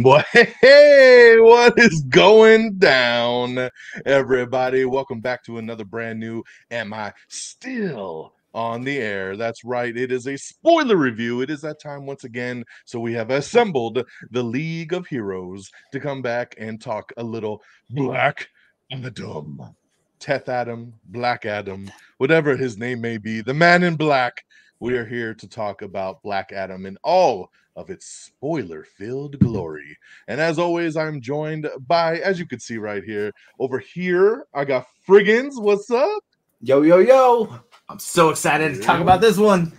What? Hey, what is going down, everybody? Welcome back to another brand new Am I Still on the Air? That's right, it is a spoiler review. It is that time once again. So we have assembled the League of Heroes to come back and talk a little Black Adam. Teth Adam, Black Adam, whatever his name may be, the man in black. We are here to talk about Black Adam and all of its spoiler-filled glory. And as always, I'm joined by, as you can see right here, over here, I got Frigginz. What's up? Yo, yo, yo. I'm so excited to talk about this one.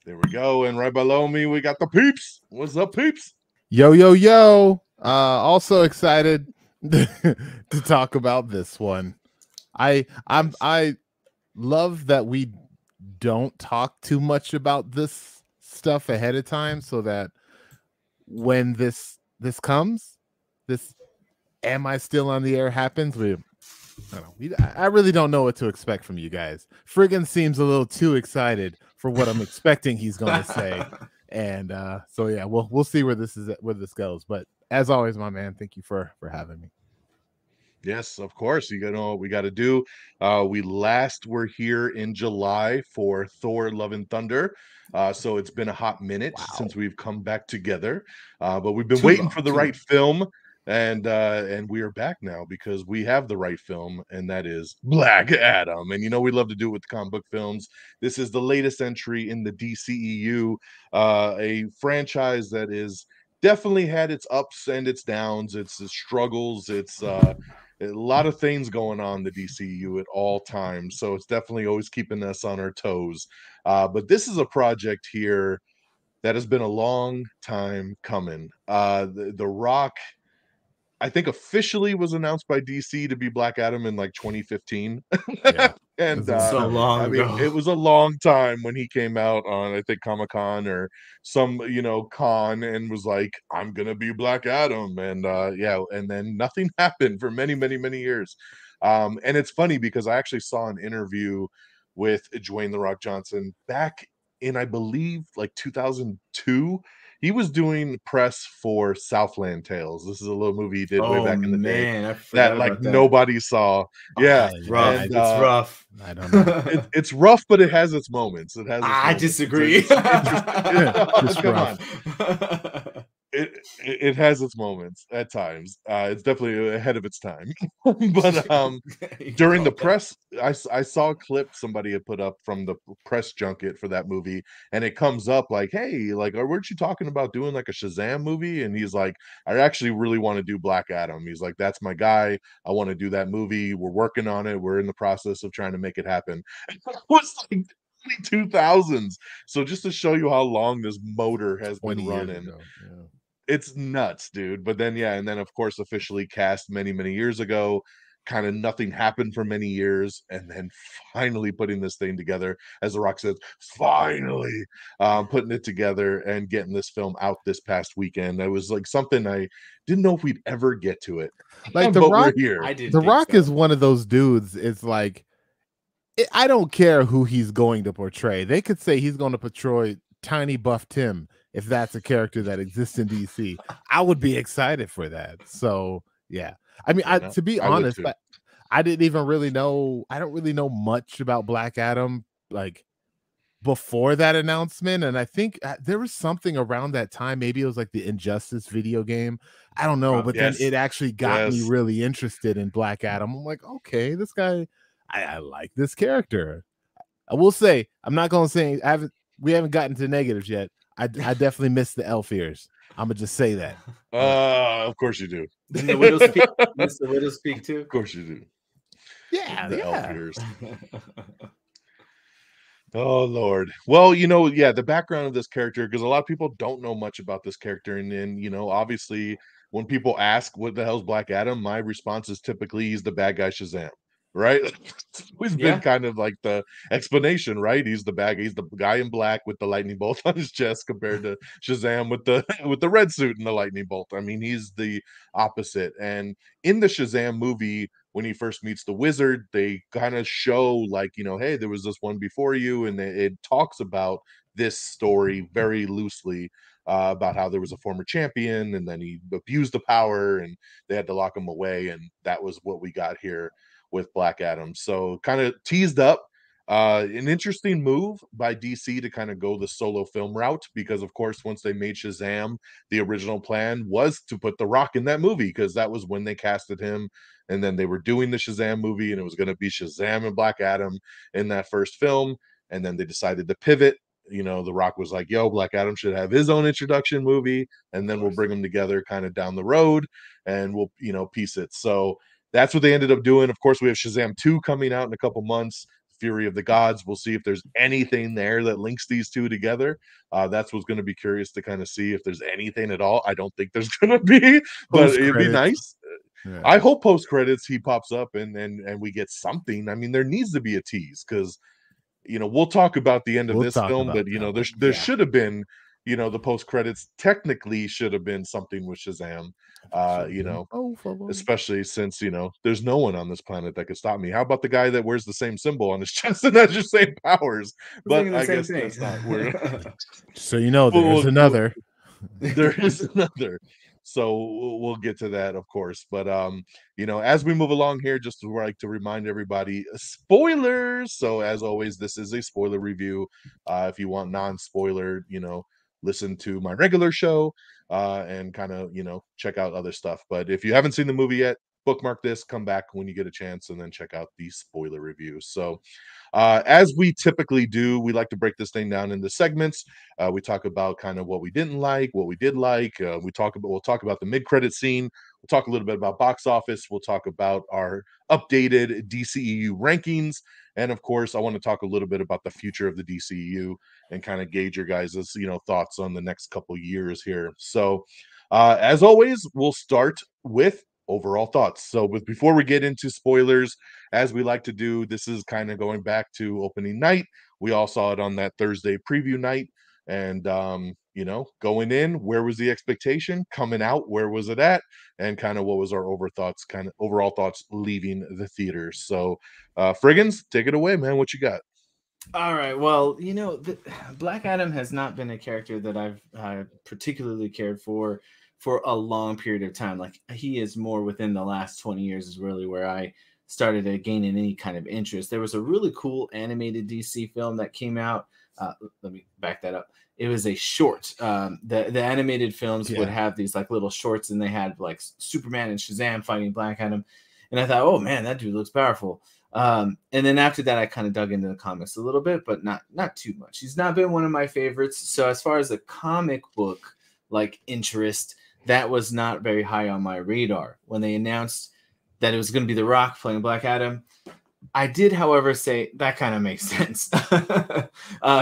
There we go. And right below me, we got the Peeps. What's up, Peeps? Yo, yo, yo. Also excited to talk about this one. I love that we don't talk too much about this stuff ahead of time, so that when this comes, this Am I Still on the Air happens, I really don't know what to expect from you guys. Friggin seems a little too excited for what I'm expecting he's going to say, and so yeah, we'll see where this goes. But as always, my man, thank you for having me. Yes, of course. You know what we got to do. We last were here in July for Thor: Love and Thunder. So it's been a hot minute since we've come back together. But we've been waiting for the right film, and we are back now because we have the right film, and that is Black Adam. And you know we love to do it with the comic book films. This is the latest entry in the DCEU, a franchise that is definitely had its ups and its downs, its struggles, its a lot of things going on in the DCU at all times, so it's definitely always keeping us on our toes. But this is a project here that has been a long time coming. The Rock, I think, officially was announced by DC to be Black Adam in like 2015. Yeah. And so long ago. it was a long time when he came out on, I think, Comic-Con or some, con, and was like, I'm gonna be Black Adam. And yeah, and then nothing happened for many, many, many years. And it's funny because I actually saw an interview with Dwayne "The Rock" Johnson back in, I believe, like 2002. He was doing press for Southland Tales. This is a little movie he did way back in the day that like nobody saw. Yeah, it's rough. And, it's rough. I don't know. It's rough, but it has its moments. It has. I disagree. Come on. It has its moments at times. It's definitely ahead of its time. But during the press, I saw a clip somebody had put up from the press junket for that movie, and it comes up like, hey, like, weren't you talking about doing like a Shazam movie? And he's like, I actually really want to do Black Adam. He's like, that's my guy. I want to do that movie. We're working on it. We're in the process of trying to make it happen. It was like 2000s. So just to show you how long this motor has been running. It's nuts, dude. But then, yeah, and then of course officially cast many, many years ago. Kind of nothing happened for many years, and then finally putting this thing together, as The Rock says, finally putting it together and getting this film out this past weekend. It was like something I didn't know if we'd ever get to it. Like The Rock, The Rock is one of those dudes. It's like, I don't care who he's going to portray. They could say he's going to portray Tiny Buff Tim. If that's a character that exists in DC, I would be excited for that. So yeah, I mean, to be honest, I didn't even really know. I don't really know much about Black Adam like before that announcement, and I think there was something around that time. Maybe it was like the Injustice video game. I don't know, but then it actually got me really interested in Black Adam. I'm like, okay, this guy, I like this character. I will say, I'm not gonna say we haven't gotten to negatives yet. I definitely miss the elf ears. I'm gonna just say that. Of course you do. Didn't the widow speak? Miss the widow speak too? Of course you do. Yeah, the elf ears. Oh Lord. Well, the background of this character, because a lot of people don't know much about this character, and obviously when people ask what the hell's Black Adam, my response is typically he's the bad guy Shazam. Right? It's always been kind of like the explanation, right? He's the guy in black with the lightning bolt on his chest compared to Shazam with the red suit and the lightning bolt. I mean, he's the opposite. And in the Shazam movie, when he first meets the wizard, they kind of show like, you know, hey, there was this one before you, and it talks about this story very loosely, about how there was a former champion and then he abused the power and they had to lock him away, and that was what we got here with Black Adam. So kind of teased up an interesting move by DC to kind of go the solo film route, because of course once they made Shazam, the original plan was to put The Rock in that movie, because that was when they casted him, and then they were doing the Shazam movie and it was going to be Shazam and Black Adam in that first film, and then they decided to pivot. You know, The Rock was like, yo, Black Adam should have his own introduction movie, and then we'll bring them together kind of down the road and we'll, you know, piece it. So that's what they ended up doing. Of course, we have Shazam 2 coming out in a couple months, Fury of the Gods. We'll see if there's anything there that links these two together. That's what's going to be curious to kind of see if there's anything at all. I don't think there's going to be, but it'd be nice. Yeah. I hope post credits he pops up and we get something. I mean, there needs to be a tease, because you know, we'll talk about the end of this film, but you know, there should have been, you know, the post credits technically should have been something with Shazam, you know, especially since, you know, there's no one on this planet that could stop me. How about the guy that wears the same symbol on his chest and has your same powers? But I guess that's not where. So you know, there's another. There is another. So we'll get to that, of course. But you know, as we move along here, just to like to remind everybody, spoilers. So as always, this is a spoiler review. If you want non-spoiler, you know, listen to my regular show and kind of, you know, check out other stuff. But if you haven't seen the movie yet, bookmark this, come back when you get a chance, and then check out the spoiler review. So as we typically do, we like to break this thing down into segments. We talk about kind of what we didn't like, what we did like. We'll talk about the mid-credit scene. We'll talk a little bit about box office. We'll talk about our updated DCEU rankings. And of course, I want to talk a little bit about the future of the DCEU and kind of gauge your guys' you know, thoughts on the next couple years here. So as always, we'll start with overall thoughts. So before we get into spoilers, as we like to do, this is kind of going back to opening night. We all saw it on that Thursday preview night, and you know, going in, where was the expectation? Coming out, where was it at? And kind of what was our overall thoughts leaving the theater. So Frigginz, take it away, man. What you got? All right. Well, you know, Black Adam has not been a character that I've particularly cared for a long period of time. Like, he is more within the last 20 years is really where I started gaining any kind of interest. There was a really cool animated DC film that came out. Let me back that up. It was a short. The animated films would have these like little shorts, and they had like Superman and Shazam fighting Black Adam. And I thought, oh man, that dude looks powerful. And then after that, I kind of dug into the comics a little bit, but not too much. He's not been one of my favorites. So as far as the comic book like interest, that was not very high on my radar. When they announced that it was going to be The Rock playing Black Adam, I did, however, say that kind of makes sense.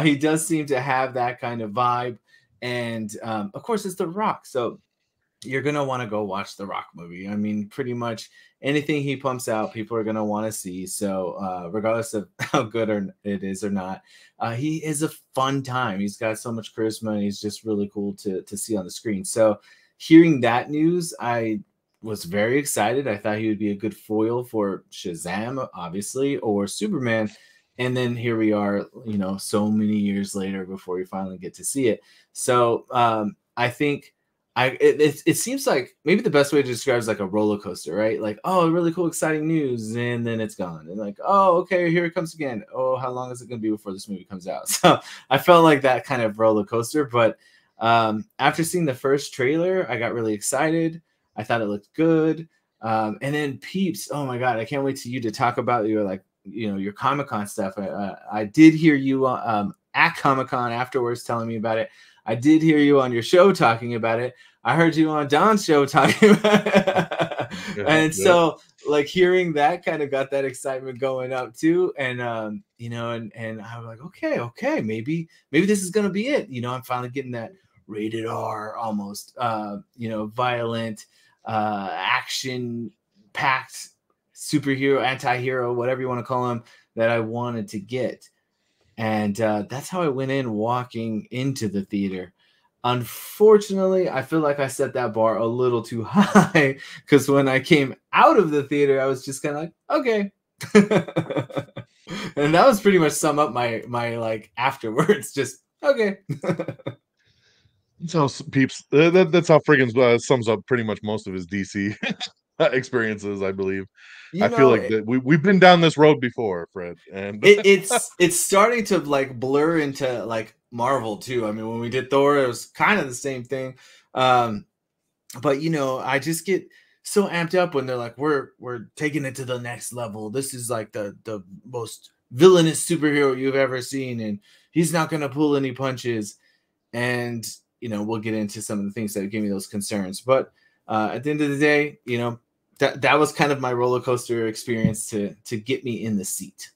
He does seem to have that kind of vibe. And of course, it's The Rock. So you're going to want to go watch The Rock movie. I mean, pretty much anything he pumps out, people are going to want to see. So regardless of how good it is or not, he is a fun time. He's got so much charisma, and he's just really cool to see on the screen. So hearing that news, I was very excited. I thought he would be a good foil for Shazam, obviously, or Superman. And then here we are, you know, so many years later before we finally get to see it. So I think it seems like maybe the best way to describe it is like a roller coaster, right? Like, oh, really cool, exciting news, and then it's gone. And like, oh, okay, here it comes again. Oh, how long is it going to be before this movie comes out? So I felt like that kind of roller coaster. But after seeing the first trailer, I got really excited. I thought it looked good. And then Peeps, oh my God, I can't wait to you to talk about your, like, you know, your Comic-Con stuff. I did hear you at Comic-Con afterwards telling me about it. I did hear you on your show talking about it. I heard you on Don's show talking about it. And so like hearing that kind of got that excitement going up too. And, you know, and I was like, okay, maybe this is going to be it. You know, I'm finally getting that rated R almost, you know, violent, action packed superhero, anti-hero, whatever you want to call him, that I wanted to get. And that's how I went in walking into the theater. Unfortunately, I feel like I set that bar a little too high, because when I came out of the theater, I was just kind of like, okay. And that was pretty much sum up my like afterwards, just okay. So Peeps, that's how Frigginz sums up pretty much most of his DC experiences, I believe. I feel like that we've been down this road before, Fred, and it's starting to like blur into like Marvel too. I mean, when we did Thor, it was kind of the same thing. But you know, I just get so amped up when they're like, we're taking it to the next level. This is like the most villainous superhero you've ever seen, and he's not gonna pull any punches. And you know, we'll get into some of the things that gave me those concerns. But at the end of the day, you know, that was kind of my roller coaster experience to get me in the seat.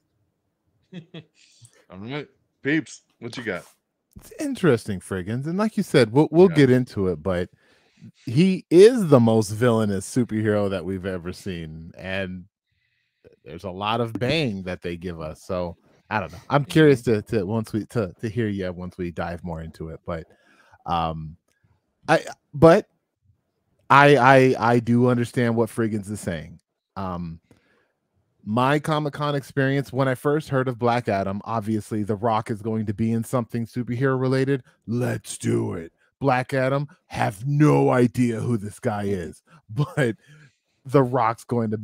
All right, Peeps, what you got? It's interesting, Frigginz, and like you said, we'll get into it, but he is the most villainous superhero that we've ever seen, and there's a lot of bang that they give us. So I don't know. I'm curious to hear you once we dive more into it, but I do understand what Frigginz is saying. My Comic-Con experience, when I first heard of Black Adam, obviously The Rock is going to be in something superhero related. Let's do it. Black Adam, have no idea who this guy is, but The Rock's going to,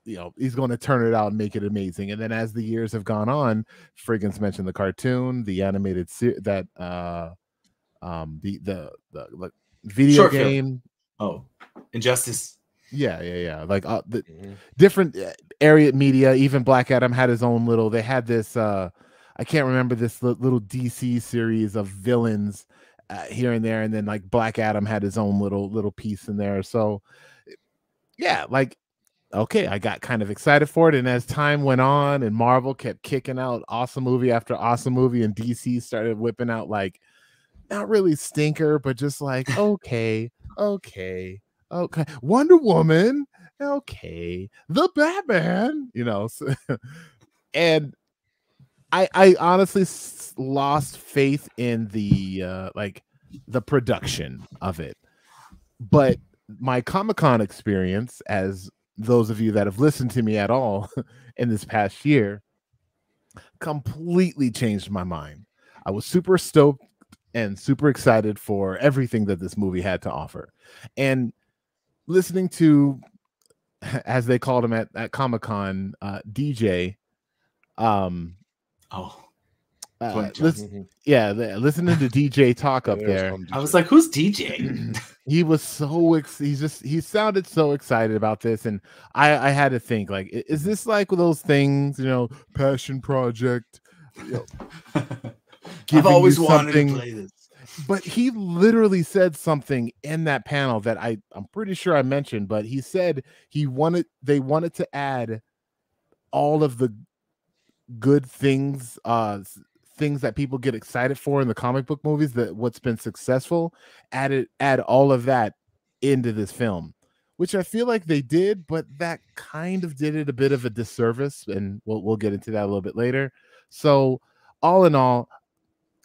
you know, he's going to turn it out and make it amazing. And then as the years have gone on, Frigginz mentioned the cartoon, the animated the video Short game. Film. Oh, Injustice. Yeah. Like the different area media. Even Black Adam had his own little. They had this. I can't remember this little DC series of villains here and there, and then like Black Adam had his own little piece in there. So yeah, like okay, I got kind of excited for it, and as time went on, and Marvel kept kicking out awesome movie after awesome movie, and DC started whipping out like not really stinker, but just like okay. Wonder Woman, okay, the Batman, you know, so, and I honestly lost faith in the like the production of it. But my Comic-Con experience, as those of you that have listened to me at all in this past year, completely changed my mind. I was super stoked and super excited for everything that this movie had to offer. And listening to, as they called him at Comic-Con, DJ, listening to DJ talk up there. I was like, who's DJ? He was he sounded so excited about this, and I had to think, like, is this like those things, you know, passion project, you know, I've always wanted to play this. But he literally said something in that panel that I'm pretty sure I mentioned, but he said they wanted to add all of the good things, things that people get excited for in the comic book movies, that what's been successful, add all of that into this film, which I feel like they did, but that kind of did it a bit of a disservice, and we'll get into that a little bit later. So all in all,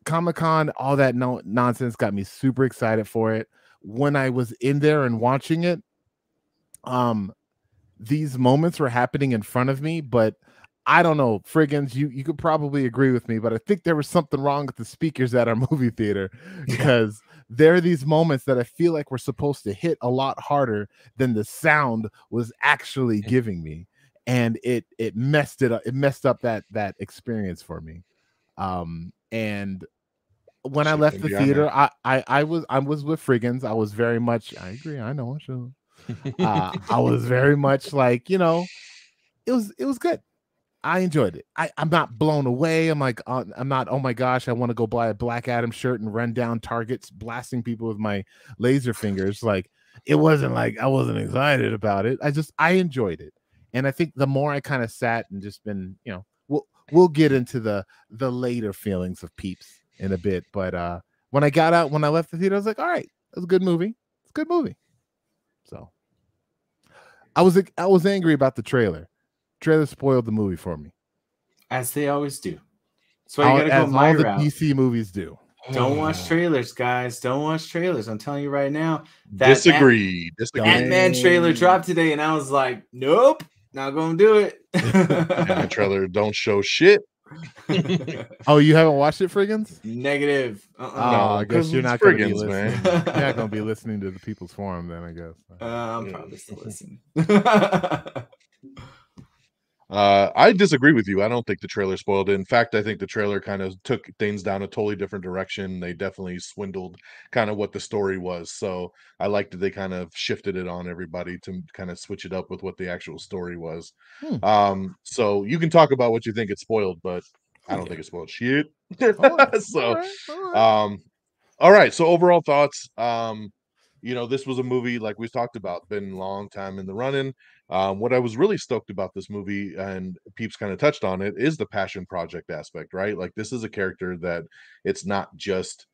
Comic-Con, all that nonsense got me super excited for it. When I was in there and watching it, these moments were happening in front of me, but I don't know, Frigginz, you could probably agree with me, but I think there was something wrong with the speakers at our movie theater, because there are these moments that I feel like were supposed to hit a lot harder than the sound was actually giving me, and it messed it up. It messed up that experience for me. And when I left the theater, I was with Frigginz. I was very much, I agree. I know. I was very much like, you know, it was good. I enjoyed it. I'm not blown away. I'm like, I'm not, oh my gosh, I want to go buy a Black Adam shirt and run down Targets, blasting people with my laser fingers. Like, it wasn't like I wasn't excited about it. I enjoyed it. And I think the more I kind of sat and just been, you know, we'll get into the later feelings of Peeps in a bit. But when I left the theater, I was like, all right, that was a good movie. It's a good movie. So I was angry about the trailer. Trailer spoiled the movie for me, as they always do. So you gotta go my route. DC movies do. Don't watch trailers, guys. Don't watch trailers. I'm telling you right now. Disagree. Ant-Man trailer dropped today, and I was like, nope, not gonna do it. Ant-Man trailer don't show shit. Oh, you haven't watched it, Frigginz? Negative. No, I guess you're not going to be listening. Man. You're not going to be listening to the People's Forum then, I guess. I'm probably still listening. I disagree with you. I don't think the trailer spoiled it. In fact, I think the trailer kind of took things down a totally different direction. They definitely swindled kind of what the story was. So I like that they kind of shifted it on everybody to kind of switch it up with what the actual story was. So you can talk about what you think it spoiled, but I don't think it spoiled shit. So, all right. So overall thoughts. You know, this was a movie, like we talked about, been a long time in the running. What I was really stoked about this movie, and Peeps kind of touched on it, is the passion project aspect, right? Like, this is a character that it's not just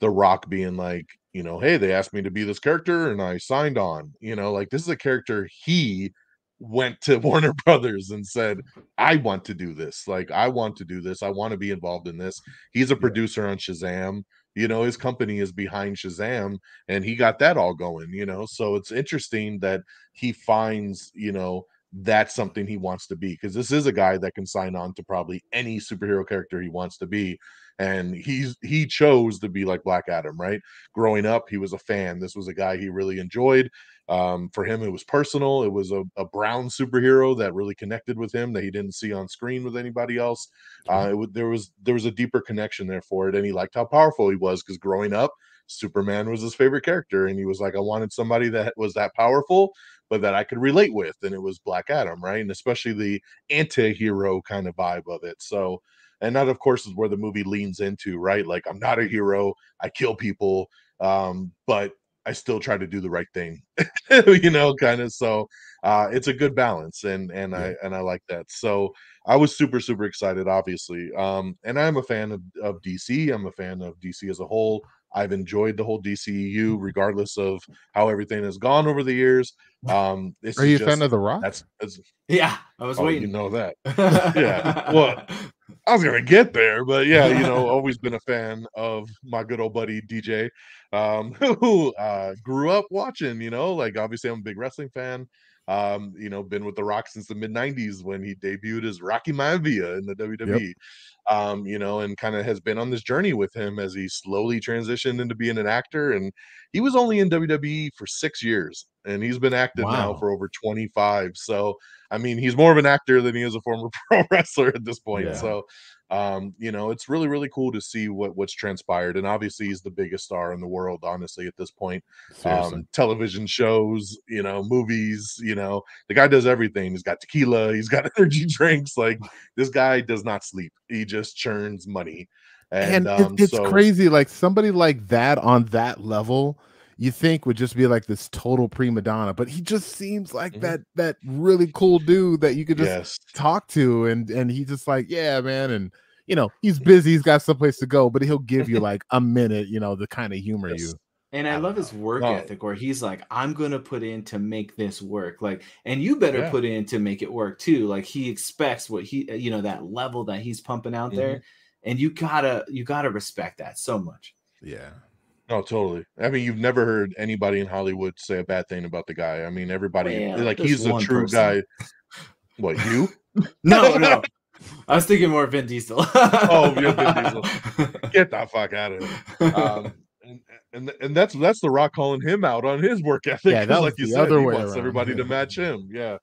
The Rock being like, you know, hey, they asked me to be this character and I signed on. You know, like, this is a character he went to Warner Brothers and said, I want to do this. Like, I want to do this. I want to be involved in this. He's a producer on Shazam. You know, his company is behind Shazam, and he got that all going, you know. So it's interesting that he finds, you know, that's something he wants to be, because this is a guy that can sign on to probably any superhero character he wants to be. And he chose to be like Black Adam, right? Growing up, he was a fan. This was a guy he really enjoyed. For him, it was personal. It was a brown superhero that really connected with him, that he didn't see on screen with anybody else. There was a deeper connection there for it, and he liked how powerful he was, because growing up, Superman was his favorite character, and he was like, I wanted somebody that was that powerful, but that I could relate with, and it was Black Adam, right? And especially the anti-hero kind of vibe of it. So, and that, of course, is where the movie leans into, right? Like, I'm not a hero, I kill people, but I still try to do the right thing, you know, kind of. So it's a good balance, and I like that. So I was super excited, obviously. And I'm a fan of DC. I'm a fan of DC as a whole. I've enjoyed the whole DCEU, regardless of how everything has gone over the years. Are you a fan of The Rock? I was waiting. You know that. Yeah. Well, I was gonna get there, but yeah, you know, always been a fan of my good old buddy DJ, who grew up watching, you know, like, obviously I'm a big wrestling fan. You know, been with The Rock since the mid-90s when he debuted as Rocky Maivia in the WWE. You know, and kind of has been on this journey with him as he slowly transitioned into being an actor. And he was only in WWE for 6 years, and he's been active now for over 25. So, I mean, he's more of an actor than he is a former pro wrestler at this point. So, you know, it's really cool to see what's transpired. And obviously he's the biggest star in the world, honestly, at this point. Television shows, you know, movies, you know, the guy does everything. He's got tequila, he's got energy drinks. Like, this guy does not sleep, he just churns money. And it's crazy, like, somebody like that on that level, you think would just be like this total prima donna, but he just seems like that really cool dude that you could just talk to, and he's just like, yeah, man. And you know, he's busy, he's got someplace to go, but he'll give you like a minute, you know, to kind of humor you. And I love his work ethic, where he's like, I'm gonna put in to make this work, like, and you better put in to make it work too. Like, he expects what he, you know, that level that he's pumping out there, and you gotta respect that so much. Oh, totally. I mean, you've never heard anybody in Hollywood say a bad thing about the guy. I mean, everybody, like, he's a true guy. What, you? No. I was thinking more Vin Diesel. Oh, you're Vin Diesel. Get the fuck out of here. And that's The Rock calling him out on his work ethic. Yeah, that was like you said, he wants everybody to match him. Yeah.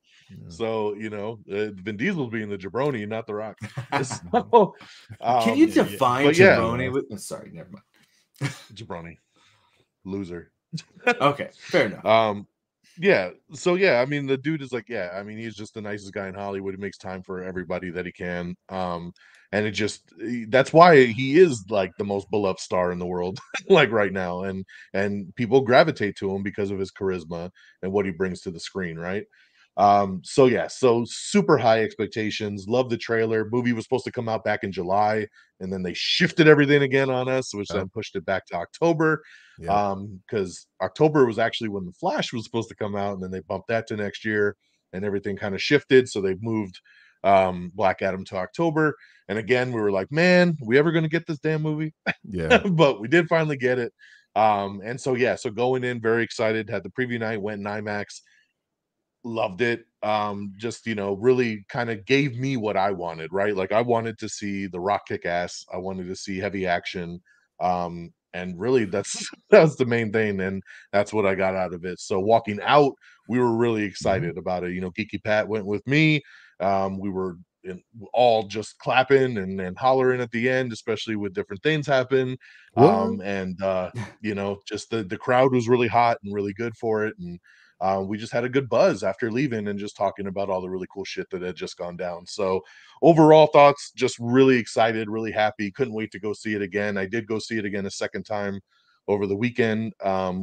So, you know, Vin Diesel being the jabroni, not The Rock. So, can you define jabroni? Sorry, never mind. Jabroni, loser. Okay, fair enough. Yeah. So yeah, I mean, the dude is like, I mean, he's just the nicest guy in Hollywood. He makes time for everybody that he can. And it just, that's why he is like the most beloved star in the world, like right now. And people gravitate to him because of his charisma and what he brings to the screen, right? So yeah, so super high expectations. Love the trailer. Movie was supposed to come out back in July, and then they shifted everything again on us, which then pushed it back to October. Because October was actually when The Flash was supposed to come out, and then they bumped that to next year, and everything kind of shifted. So they moved Black Adam to October. And again, we were like, man, we ever going to get this damn movie? Yeah. But we did finally get it. And so, yeah, so going in very excited, had the preview night, went in IMAX, loved it. Just, really kind of gave me what I wanted, right? Like I wanted to see The Rock kick ass. I wanted to see heavy action. And really that's that's the main thing. And that's what I got out of it. So walking out, we were really excited about it. Geeky Pat went with me. We were all just clapping and hollering at the end, especially with different things happen. And just the crowd was really hot and really good for it. And we just had a good buzz after leaving and just talking about all the really cool shit that had just gone down. So overall thoughts, just really excited, really happy. Couldn't wait to go see it again. I did go see it again a second time over the weekend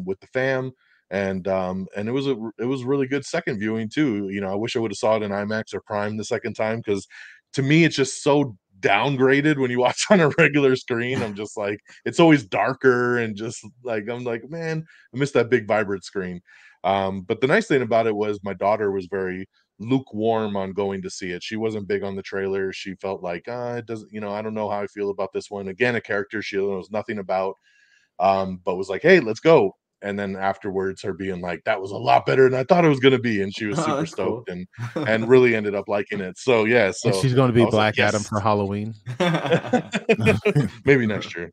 with the fam. And it was a really good second viewing too. I wish I would have saw it in IMAX or Prime the second time, because to me it's just so downgraded when you watch on a regular screen. I'm just like, it's always darker and just like, I'm like, man, I miss that big vibrant screen. But the nice thing about it was my daughter was very lukewarm on going to see it. She wasn't big on the trailer. She felt like, it doesn't, I don't know how I feel about this one. Again, a character she knows nothing about, but was like, hey, let's go. And then afterwards, her being like, that was a lot better than I thought it was going to be. And she was super stoked cool. and really ended up liking it. So, yeah. So and she's going to be Black Adam for Halloween. Maybe next year.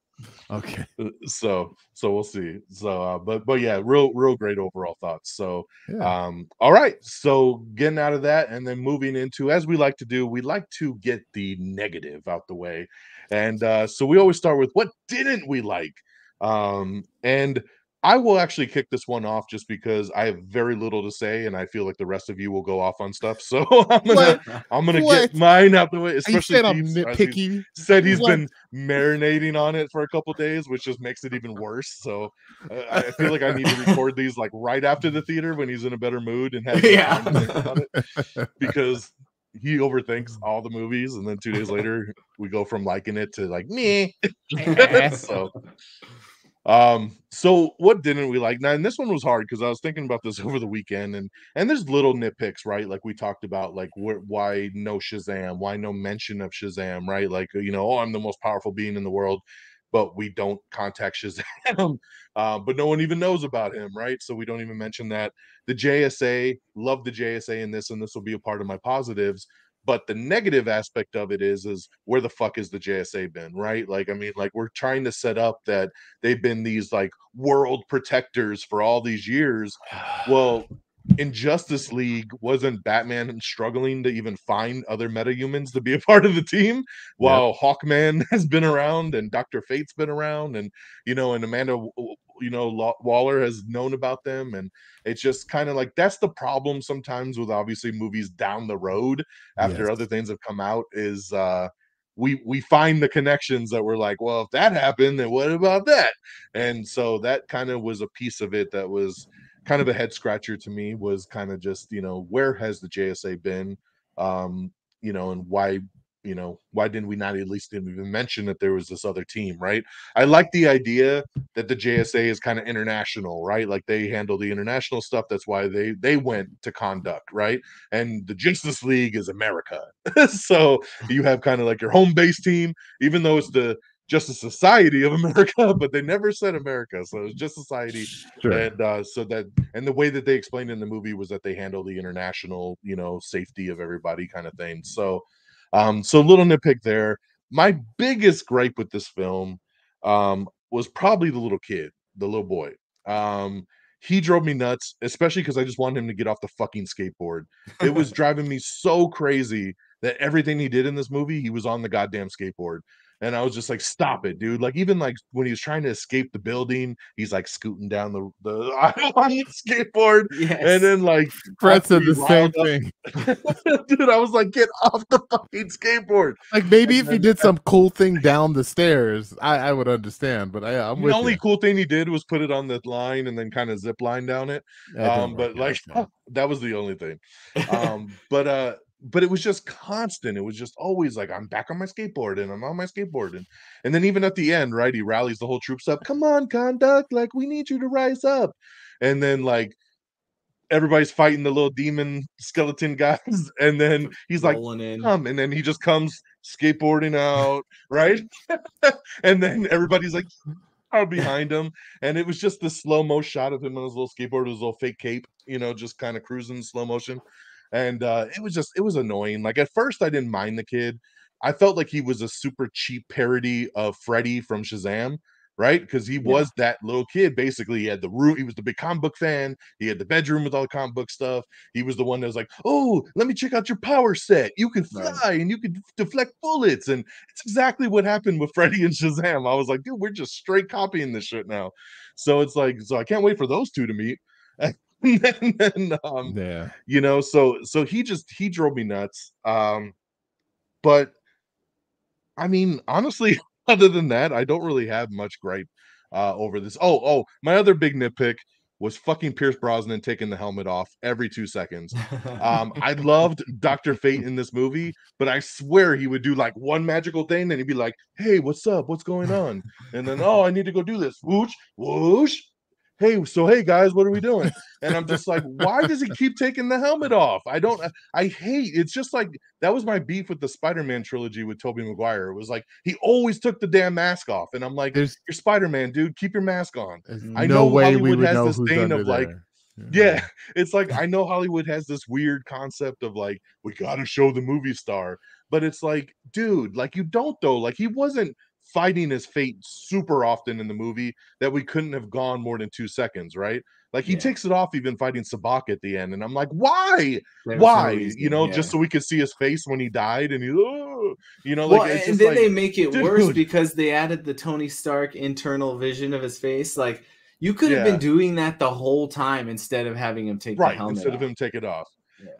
Okay. So we'll see. So, but yeah, real great overall thoughts. So, yeah. All right. So getting out of that and then moving into, as we like to do, we like to get the negative out the way. And so we always start with what didn't we like? And I will actually kick this one off just because I have very little to say, and I feel like the rest of you will go off on stuff. So I'm gonna get mine out the way. Especially Peeps, nitpicky. Said he's been marinating on it for a couple days, which just makes it even worse. So I feel like I need to record these like right after the theater when he's in a better mood and has time to think about it, because he overthinks all the movies, and then 2 days later we go from liking it to like me. So what didn't we like? Now, and this one was hard because I was thinking about this over the weekend, and there's little nitpicks, right? Like we talked about, like why no Shazam, why no mention of Shazam, right? Like, I'm the most powerful being in the world, but we don't contact Shazam. But no one even knows about him, right? So we don't even mention that. The JSA, love the JSA in this, and this will be a part of my positives. But the negative aspect of it is where the fuck is the JSA been, right? Like, I mean, like we're trying to set up that they've been these like world protectors for all these years. Well, in Justice League, wasn't Batman struggling to even find other metahumans to be a part of the team? While Hawkman has been around and Dr. Fate's been around, and and Amanda Waller has known about them. And it's just kind of like, that's the problem sometimes with obviously movies down the road after other things have come out, is we find the connections that we're like, well, if that happened, then what about that? And so that kind of was a piece of it that was kind of a head scratcher to me, was kind of just, where has the JSA been? And why didn't we not at least even mention that there was this other team, right? I like the idea that the JSA is kind of international, right? Like they handle the international stuff. That's why they went to conduct, right? And the Justice League is America. So you have kind of like your home base team, even though it's the Justice Society of America, but they never said America, so it's just Society. Sure. And the way that they explained in the movie was that they handle the international, safety of everybody kind of thing. So little nitpick there. My biggest gripe with this film was probably the little kid, the little boy. He drove me nuts, especially because I just wanted him to get off the fucking skateboard. It was driving me so crazy that everything he did in this movie, he was on the goddamn skateboard. And I was just like, stop it, dude. Like, even like when he was trying to escape the building, he's like scooting down the on the skateboard. Yes. And then like Fred said the same thing. Dude, I was like, get off the fucking skateboard. Like, maybe if he did some cool thing down the stairs, I would understand. But I'm with the only you. cool thing he did was put it on the line and then kind of zip line down it. But like that was the only thing. But it was just constant. It was just always like, I'm back on my skateboard and I'm on my skateboard. And then even at the end, right, he rallies the whole troops up. Come on, conduct. Like, we need you to rise up. And then like everybody's fighting the little demon skeleton guys. And then he's like, come. And then he just comes skateboarding out, right? And then everybody's like out behind him, and it was just the slow-mo shot of him on his little skateboard, his little fake cape, you know, just kind of cruising in slow motion. And it was annoying. Like at first I didn't mind the kid. I felt like he was a super cheap parody of Freddy from Shazam, right? Because he was that little kid. Basically, he had the room, he was the big comic book fan, he had the bedroom with all the comic book stuff. He was the one that was like, oh, let me check out your power set. You can fly and you can deflect bullets. And it's exactly what happened with Freddy and Shazam. I was like, dude, we're just straight copying this shit now. So it's like, so I can't wait for those two to meet. And then, you know, so he drove me nuts. But I mean, honestly, other than that, I don't really have much gripe over this. My other big nitpick was fucking Pierce Brosnan taking the helmet off every 2 seconds. I loved Dr. Fate in this movie, but I swear he would do like one magical thing, and he'd be like, "Hey, what's up? What's going on?" And then, "Oh, I need to go do this." Whoosh, whoosh. Hey guys, what are we doing? And I'm just like, why does he keep taking the helmet off? I hate, it's just like, that was my beef with the Spider-Man trilogy with Tobey Maguire. It was like, he always took the damn mask off. And I'm like, you're Spider-Man, dude, keep your mask on. I know Hollywood has this thing of like, yeah, it's like, I know Hollywood has this weird concept of like, we gotta show the movie star. But it's like, dude, like you don't though. Like he wasn't fighting his fate super often in the movie that we couldn't have gone more than 2 seconds, right? Like he takes it off even fighting Sabak at the end, and I'm like, why? Why? You know, just so we could see his face when he died, and he, you know, like, it's and just then like, they make it worse because they added the Tony Stark internal vision of his face. Like you could have been doing that the whole time instead of having him take the helmet instead of him take it off.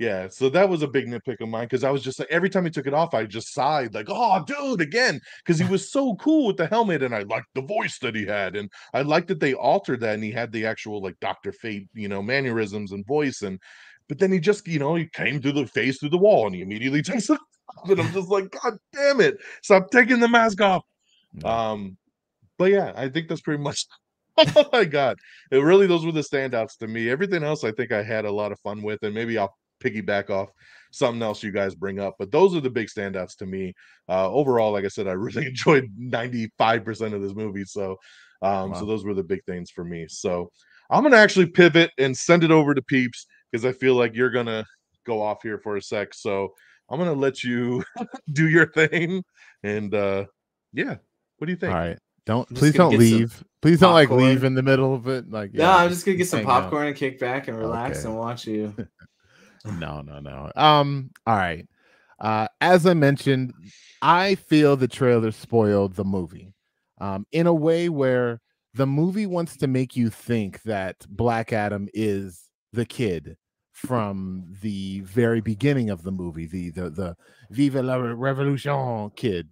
Yeah, so that was a big nitpick of mine because I was just like, every time he took it off, I just sighed, like, oh, dude, again, because he was so cool with the helmet, and I liked the voice that he had, and I liked that they altered that, and he had the actual like Dr. Fate, you know, mannerisms and voice, but then he just, you know, he came through the face through the wall, and he immediately takes it off, and I'm just like, God damn it, stop taking the mask off. But yeah, I think that's pretty much. Oh my God. Those were the standouts to me. Everything else I think I had a lot of fun with, and maybe I'll piggyback off something else you guys bring up. But those are the big standouts to me. Overall, like I said, I really enjoyed 95% of this movie. So so those were the big things for me. So I'm gonna actually pivot and send it over to Peeps because I feel like you're gonna go off here for a sec. So I'm gonna let you do your thing. And yeah, what do you think? All right. Please don't leave. Please don't like leave in the middle of it. Like, no, I'm just gonna get some popcorn and kick back and relax and watch you. No. All right. As I mentioned, I feel the trailer spoiled the movie. In a way where the movie wants to make you think that Black Adam is the kid from the very beginning of the movie, the Viva la Revolution kid.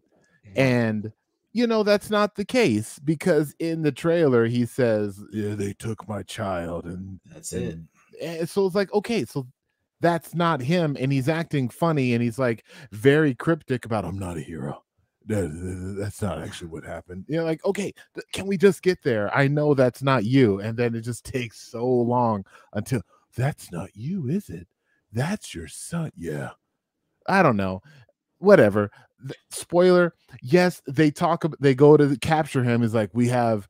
And you know, that's not the case because in the trailer he says, yeah, they took my child, and that's it. And so it's like, okay, so that's not him, and he's acting funny, and he's like very cryptic about, I'm not a hero. That's not actually what happened. You know, like, okay, can we just get there? I know that's not you. And then it just takes so long until, that's not you, is it? That's your son. Yeah. I don't know. Whatever. Spoiler, yes, they go to capture him. Is like, we have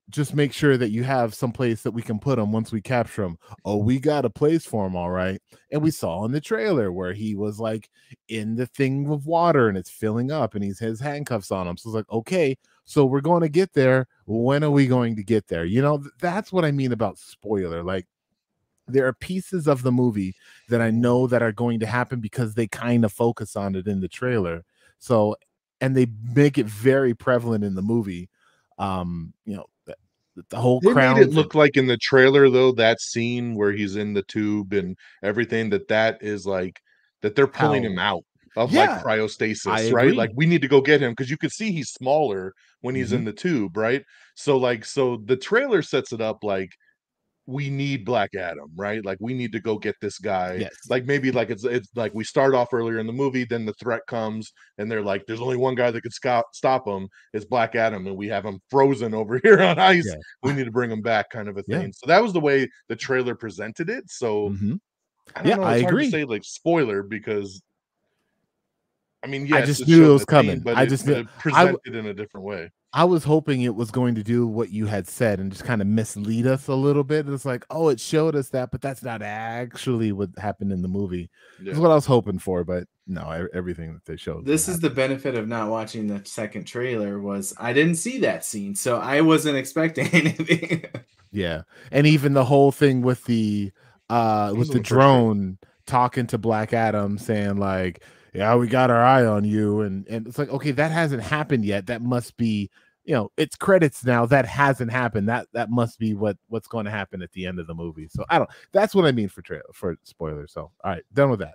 just make sure that you have some place that we can put him once we capture him. Oh, we got a place for him, all right. And we saw in the trailer where he was like in the thing of water and it's filling up and he's his handcuffs on him. So it's like, okay, so we're going to get there. When are we going to get there? You know, that's what I mean about spoiler. Like, there are pieces of the movie that I know that are going to happen because they kind of focus on it in the trailer. So, and they make it very prevalent in the movie. You know, the whole crowd. Made it look like in the trailer, though, that scene where he's in the tube and everything, that is like, that they're pulling him out of like cryostasis, right? Like, we need to go get him because you could see he's smaller when he's in the tube, right? So the trailer sets it up like, we need Black Adam, right? Like, we need to go get this guy. Yes. Like, maybe like it's like we start off earlier in the movie, then the threat comes, and they're like, there's only one guy that could stop him. It's Black Adam, and we have him frozen over here on ice. Yeah. We need to bring him back, kind of a thing. So that was the way the trailer presented it. So I don't know, it's hard to say like spoiler because I mean, yes, I just knew it was coming. But I just presented in a different way. I was Presented in a different way. I was hoping it was going to do what you had said and just kind of mislead us a little bit. It's like, oh, it showed us that, but that's not actually what happened in the movie. Yeah. That's what I was hoping for, but no, everything that they showed. This is the benefit of not watching the second trailer was I didn't see that scene, so I wasn't expecting anything. Yeah, and even the whole thing with the drone talking to Black Adam, saying like, "Yeah, we got our eye on you," and it's like, okay, that hasn't happened yet. That must be, it's credits now. That hasn't happened. That must be what's going to happen at the end of the movie. So I don't. That's what I mean for spoilers. So all right, done with that.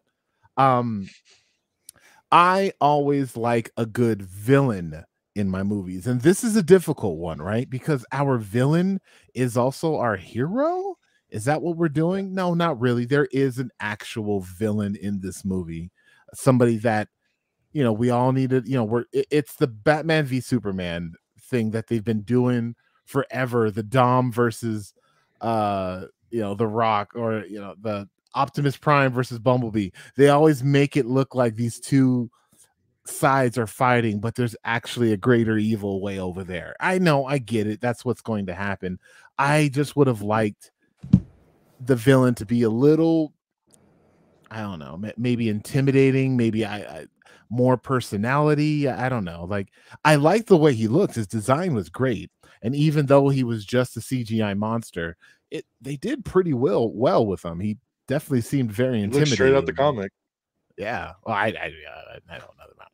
I always like a good villain in my movies, and this is a difficult one, right? Because our villain is also our hero. Is that what we're doing? No, not really. There is an actual villain in this movie, somebody that we all needed. It's the Batman v Superman thing that they've been doing forever. The Dom versus the Rock, or the Optimus Prime versus Bumblebee. They always make it look like these two sides are fighting, but there's actually a greater evil way over there. I know, I get it. That's what's going to happen. I just would have liked the villain to be a little, I don't know, maybe intimidating, maybe I more personality. I don't know. Like, I like the way he looks. His design was great. And even though he was just a CGI monster, they did pretty well with him. He definitely seemed very intimidating. Straight out the comic. Yeah. Well, I don't know about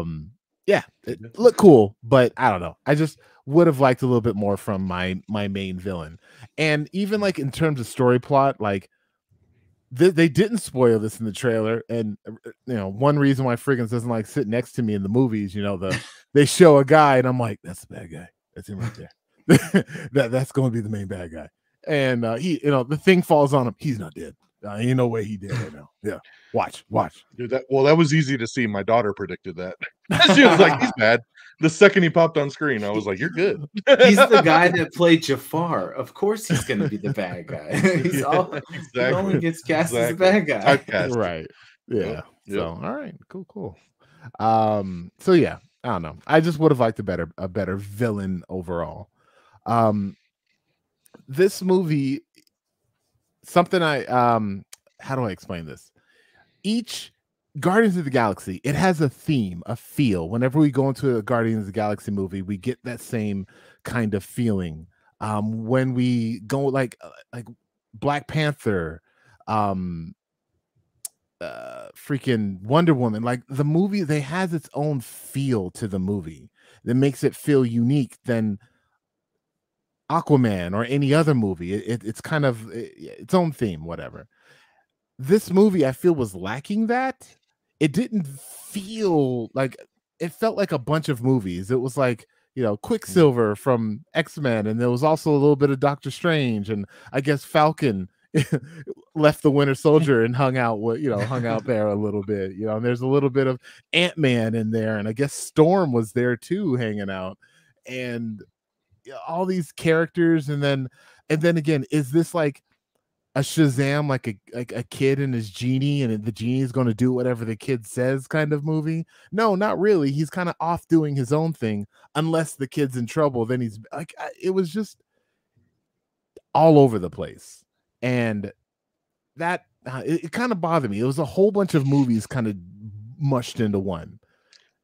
it. Yeah, it looked cool, but I don't know. I just would have liked a little bit more from my main villain. And even like in terms of story plot, like they didn't spoil this in the trailer. And one reason why Frigginz doesn't like sit next to me in the movies, they show a guy and I'm like, that's the bad guy. That's him right there. that's going to be the main bad guy. And he, the thing falls on him. He's not dead. Ain't no way he did right now. Yeah, watch. Dude, that was easy to see. My daughter predicted that. She was like, "He's bad." The second he popped on screen, I was like, "You're good." He's the guy that played Jafar. Of course, he's going to be the bad guy. He only gets cast as the bad guy. Typecast. Right? Yeah. Yep. So, all right, cool. So yeah, I don't know. I just would have liked a better villain overall. This movie. Something how do I explain this? Each Guardians of the Galaxy, it has a theme, a feel. Whenever we go into a Guardians of the Galaxy movie, we get that same kind of feeling. When we go like Black Panther, freaking Wonder Woman, like the movie, they has its own feel to the movie that makes it feel unique than Aquaman or any other movie. It's kind of its own theme, whatever. This movie, I feel, was lacking that. It didn't feel like, it felt like a bunch of movies. It was like, Quicksilver from X-Men, and there was also a little bit of Doctor Strange, and I guess Falcon left the Winter Soldier and hung out there a little bit, and there's a little bit of Ant-Man in there, and I guess Storm was there too, hanging out, and all these characters. And then again, is this like a Shazam, like a kid and his genie, and the genie is going to do whatever the kid says kind of movie? No, not really. He's kind of off doing his own thing, unless the kid's in trouble. Then he's like, it was just all over the place, and that it kind of bothered me. It was a whole bunch of movies kind of mushed into one.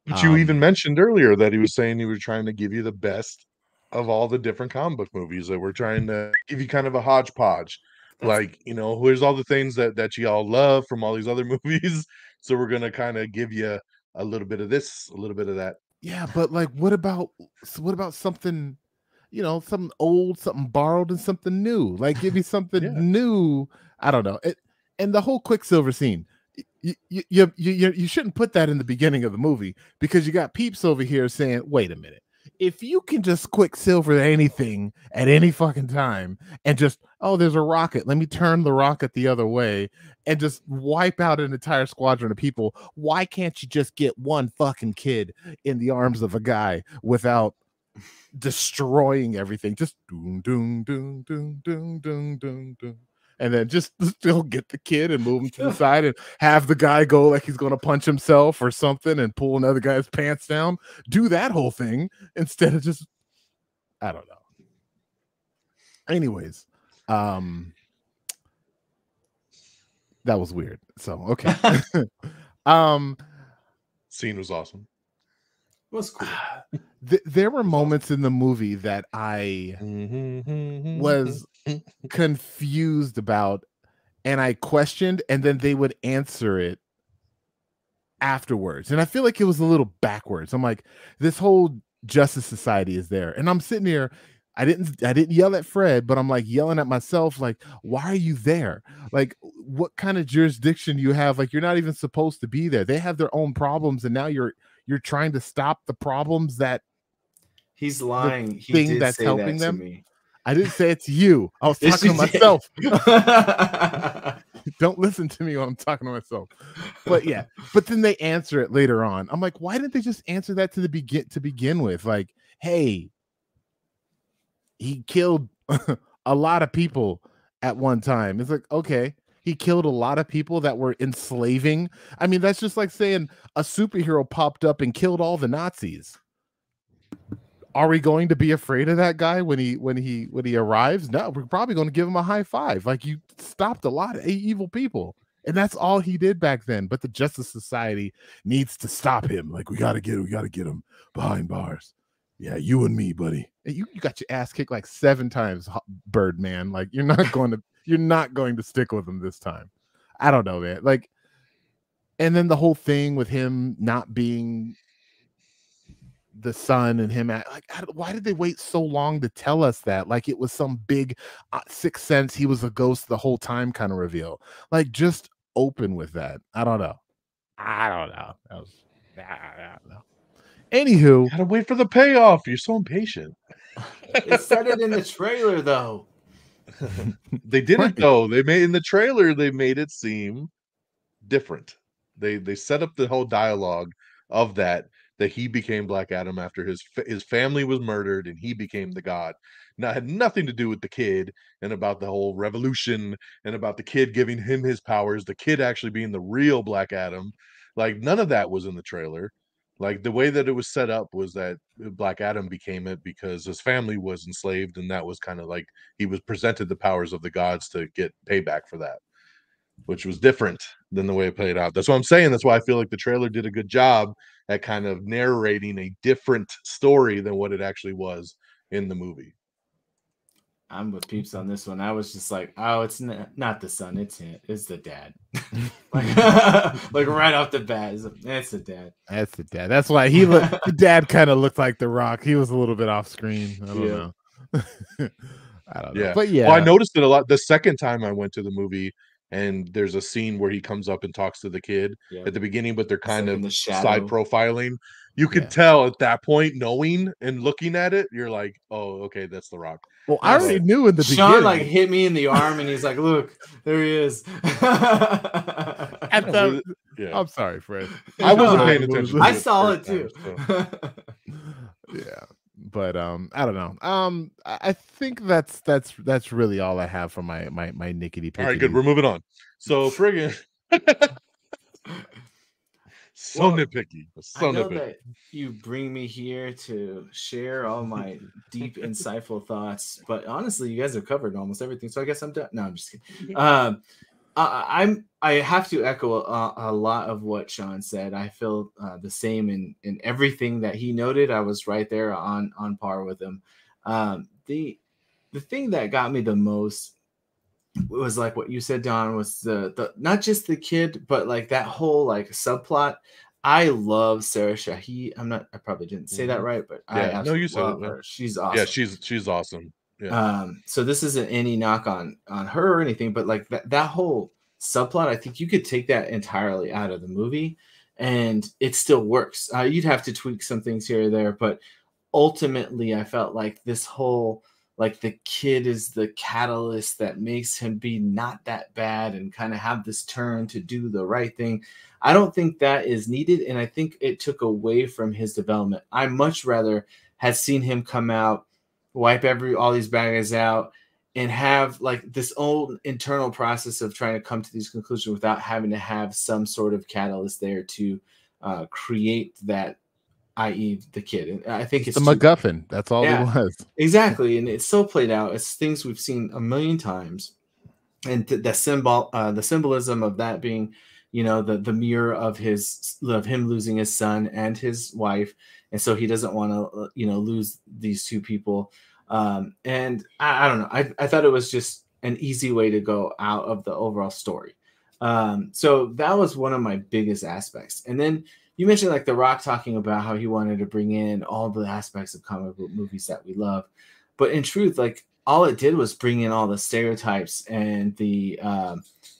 But you even mentioned earlier that he was saying he was trying to give you the best of all the different comic book movies, that we're trying to give you kind of a hodgepodge. Like, here's all the things that you all love from all these other movies. So we're going to kind of give you a little bit of this, a little bit of that. Yeah. But like, what about something, something old, something borrowed, and something new? Like, give me something new. I don't know. And the whole Quicksilver scene, you shouldn't put that in the beginning of the movie, because you got Peeps over here saying, wait a minute, if you can just Quicksilver anything at any fucking time and just, there's a rocket, let me turn the rocket the other way and just wipe out an entire squadron of people, why can't you just get one fucking kid in the arms of a guy without destroying everything? Just doom doom doom doom doom doom doom doom. and then just still get the kid and move him to the side and have the guy go like he's going to punch himself or something and pull another guy's pants down. Do that whole thing instead of just, I don't know. Anyways, that was weird. So, okay. Scene was awesome. It was cool. There were moments in the movie that I was confused about, and I questioned, and then they would answer it afterwards. And I feel like it was a little backwards. I'm like, this whole Justice Society is there, and I'm sitting here. I didn't yell at Fred, but I'm like yelling at myself, like, why are you there? Like, what kind of jurisdiction do you have? Like, you're not even supposed to be there. They have their own problems, and now you're trying to stop the problems that he's lying. He thing did that's say helping that them. to me. I didn't say it to you. I was talking to myself. Don't listen to me when I'm talking to myself. But yeah, but then they answer it later on. I'm like, why didn't they just answer that to begin with? Like, hey, he killed a lot of people at one time. It's like, okay, he killed a lot of people that were enslaving. I mean, that's just like saying a superhero popped up and killed all the Nazis. Are we going to be afraid of that guy when he arrives? No, we're probably going to give him a high five. Like, you stopped a lot of evil people, and that's all he did back then. But the Justice Society needs to stop him. Like, we gotta get him behind bars. Yeah, you and me, buddy. You got your ass kicked like 7 times, Birdman. Like, you're not going to stick with him this time. I don't know, man. Like, and then the whole thing with him not being the son and him why did they wait so long to tell us that? Like, it was some big Sixth Sense, he was a ghost the whole time kind of reveal. Like, just open with that. I don't know. I don't know. Anywho, gotta wait for the payoff. You're so impatient. It said it in the trailer, though. They didn't, though. They made in the trailer. They made it seem different. They set up the whole dialogue of that he became Black Adam after his family was murdered and he became the god. Now, it had nothing to do with the kid and about the whole revolution and about the kid giving him his powers. The kid actually being the real Black Adam. Like, none of that was in the trailer. Like, the way that it was set up was that Black Adam became it because his family was enslaved, and that was kind of like he was presented the powers of the gods to get payback for that, which was different than the way it played out. That's what I'm saying. That's why I feel like the trailer did a good job at kind of narrating a different story than what it actually was in the movie. I'm with Peeps on this one. I was just like, oh, it's not the son, it's the dad. like right off the bat, it's the dad. That's the dad. That's why the dad kind of looked like The Rock. He was a little bit off screen. I don't know. I don't know. Yeah. But yeah. Well, I noticed it a lot the second time I went to the movie, and there's a scene where he comes up and talks to the kid at the beginning, but they're kind of side profiling. You could tell at that point, knowing and looking at it, you're like, oh, okay, that's The Rock. Well, I already knew in the beginning. Sean like hit me in the arm, and he's like, "Look, there he is." I'm sorry, Fred. I wasn't paying attention. I saw it too. Yeah, but I don't know. I think that's really all I have for my nickety pickety. All right, good. We're moving on. So friggin'. Nitpicky. I know that you bring me here to share all my deep, insightful thoughts, but honestly, you guys have covered almost everything. So I guess I'm done. No, I'm just kidding. I have to echo a lot of what Sean said. I feel the same in everything that he noted. I was right there on par with him. The thing that got me the most was like what you said, Don, was the not just the kid, but like that whole like subplot. I love Sarah Shahi. I probably didn't say that right, but I know you said her. She's awesome. Yeah, she's awesome. Yeah. So this isn't any knock on her or anything, but like that whole subplot, I think you could take that entirely out of the movie and it still works. You'd have to tweak some things here or there, but ultimately I felt like this whole, like the kid is the catalyst that makes him be not that bad and kind of have this turn to do the right thing. I don't think that is needed, and I think it took away from his development. I much rather had seen him come out, wipe all these bad guys out, and have like this old internal process of trying to come to these conclusions without having to have some sort of catalyst there to create that, i.e. the kid. And I think it's the MacGuffin. That's all it was. Exactly. And it's so played out. It's things we've seen a million times. And the symbolism of that being, you know, the mirror of him losing his son and his wife. And so he doesn't want to, you know, lose these two people. And I don't know. I thought it was just an easy way to go out of the overall story. So that was one of my biggest aspects. And then you mentioned like The Rock talking about how he wanted to bring in all the aspects of comic book movies that we love. But in truth, like all it did was bring in all the stereotypes and the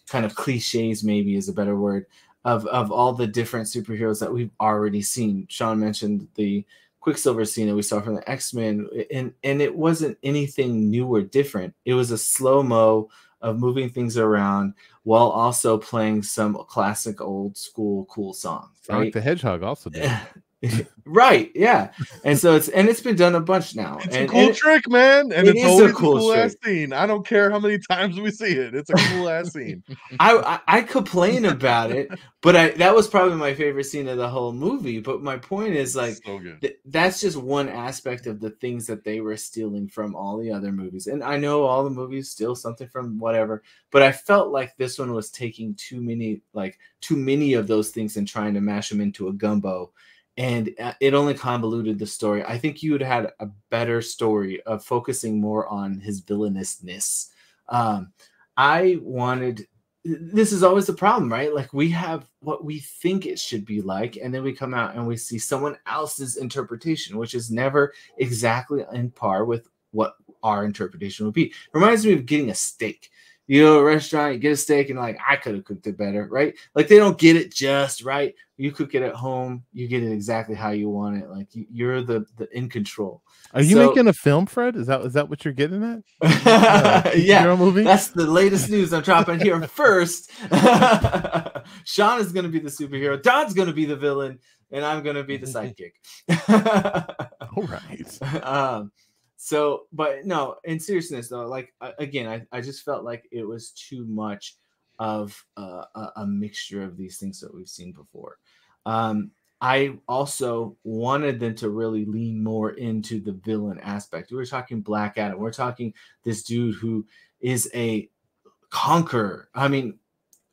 kind of cliches, maybe is a better word, of all the different superheroes that we've already seen. Sean mentioned the Quicksilver scene that we saw from the X-Men, and it wasn't anything new or different. It was a slow-mo of moving things around while also playing some classic old school cool songs. Right? Sonic the Hedgehog also did. Right, yeah. And so it's been done a bunch now. It's a cool trick, man. And it's always a cool ass scene. I don't care how many times we see it. It's a cool ass scene. I complain about it, but that was probably my favorite scene of the whole movie. But my point is like so that's just one aspect of the things that they were stealing from all the other movies. And I know all the movies steal something from whatever, but I felt like this one was taking too many of those things and trying to mash them into a gumbo. And it only convoluted the story. I think you would have had a better story of focusing more on his villainousness. This is always the problem, right? Like we have what we think it should be like, and then we come out and we see someone else's interpretation, which is never exactly in par with what our interpretation would be. Reminds me of getting a steak. You know, a restaurant, you get a steak and like, I could have cooked it better, right? Like they don't get it just right. You cook it at home, you get it exactly how you want it. Like you're the in control. Are you making a film, Fred? Is that what you're getting at? Yeah, movie? That's the latest news I'm dropping here first. Sean is going to be the superhero. Don's going to be the villain, and I'm going to be the sidekick. All right. So, but no, in seriousness though, like again, I just felt like it was too much of a mixture of these things that we've seen before. I also wanted them to really lean more into the villain aspect. We were talking Black Adam. We're talking this dude who is a conqueror. I mean,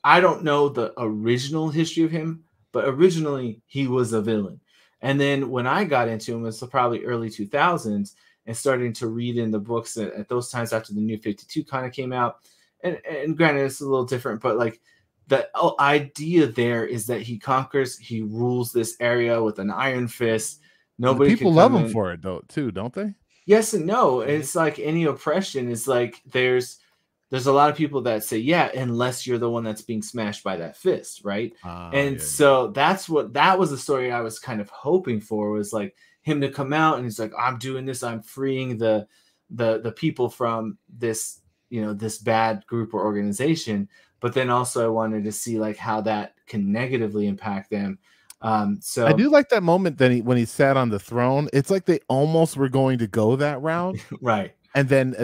I don't know the original history of him, but originally he was a villain. And then when I got into him, it was probably early 2000s. And starting to read in the books at those times after the New 52 kind of came out. And granted, it's a little different, but like the idea there is that he conquers, he rules this area with an iron fist. Nobody people love him for it though, too, don't they? Yes and no. It's like any oppression is like there's a lot of people that say, yeah, unless you're the one that's being smashed by that fist, right? So that was the story I was kind of hoping for, was like him to come out and he's like, I'm doing this, I'm freeing the people from this, you know, this bad group or organization. But then also I wanted to see like how that can negatively impact them. So I do like that moment that when he sat on the throne. It's like they almost were going to go that route. Right. And then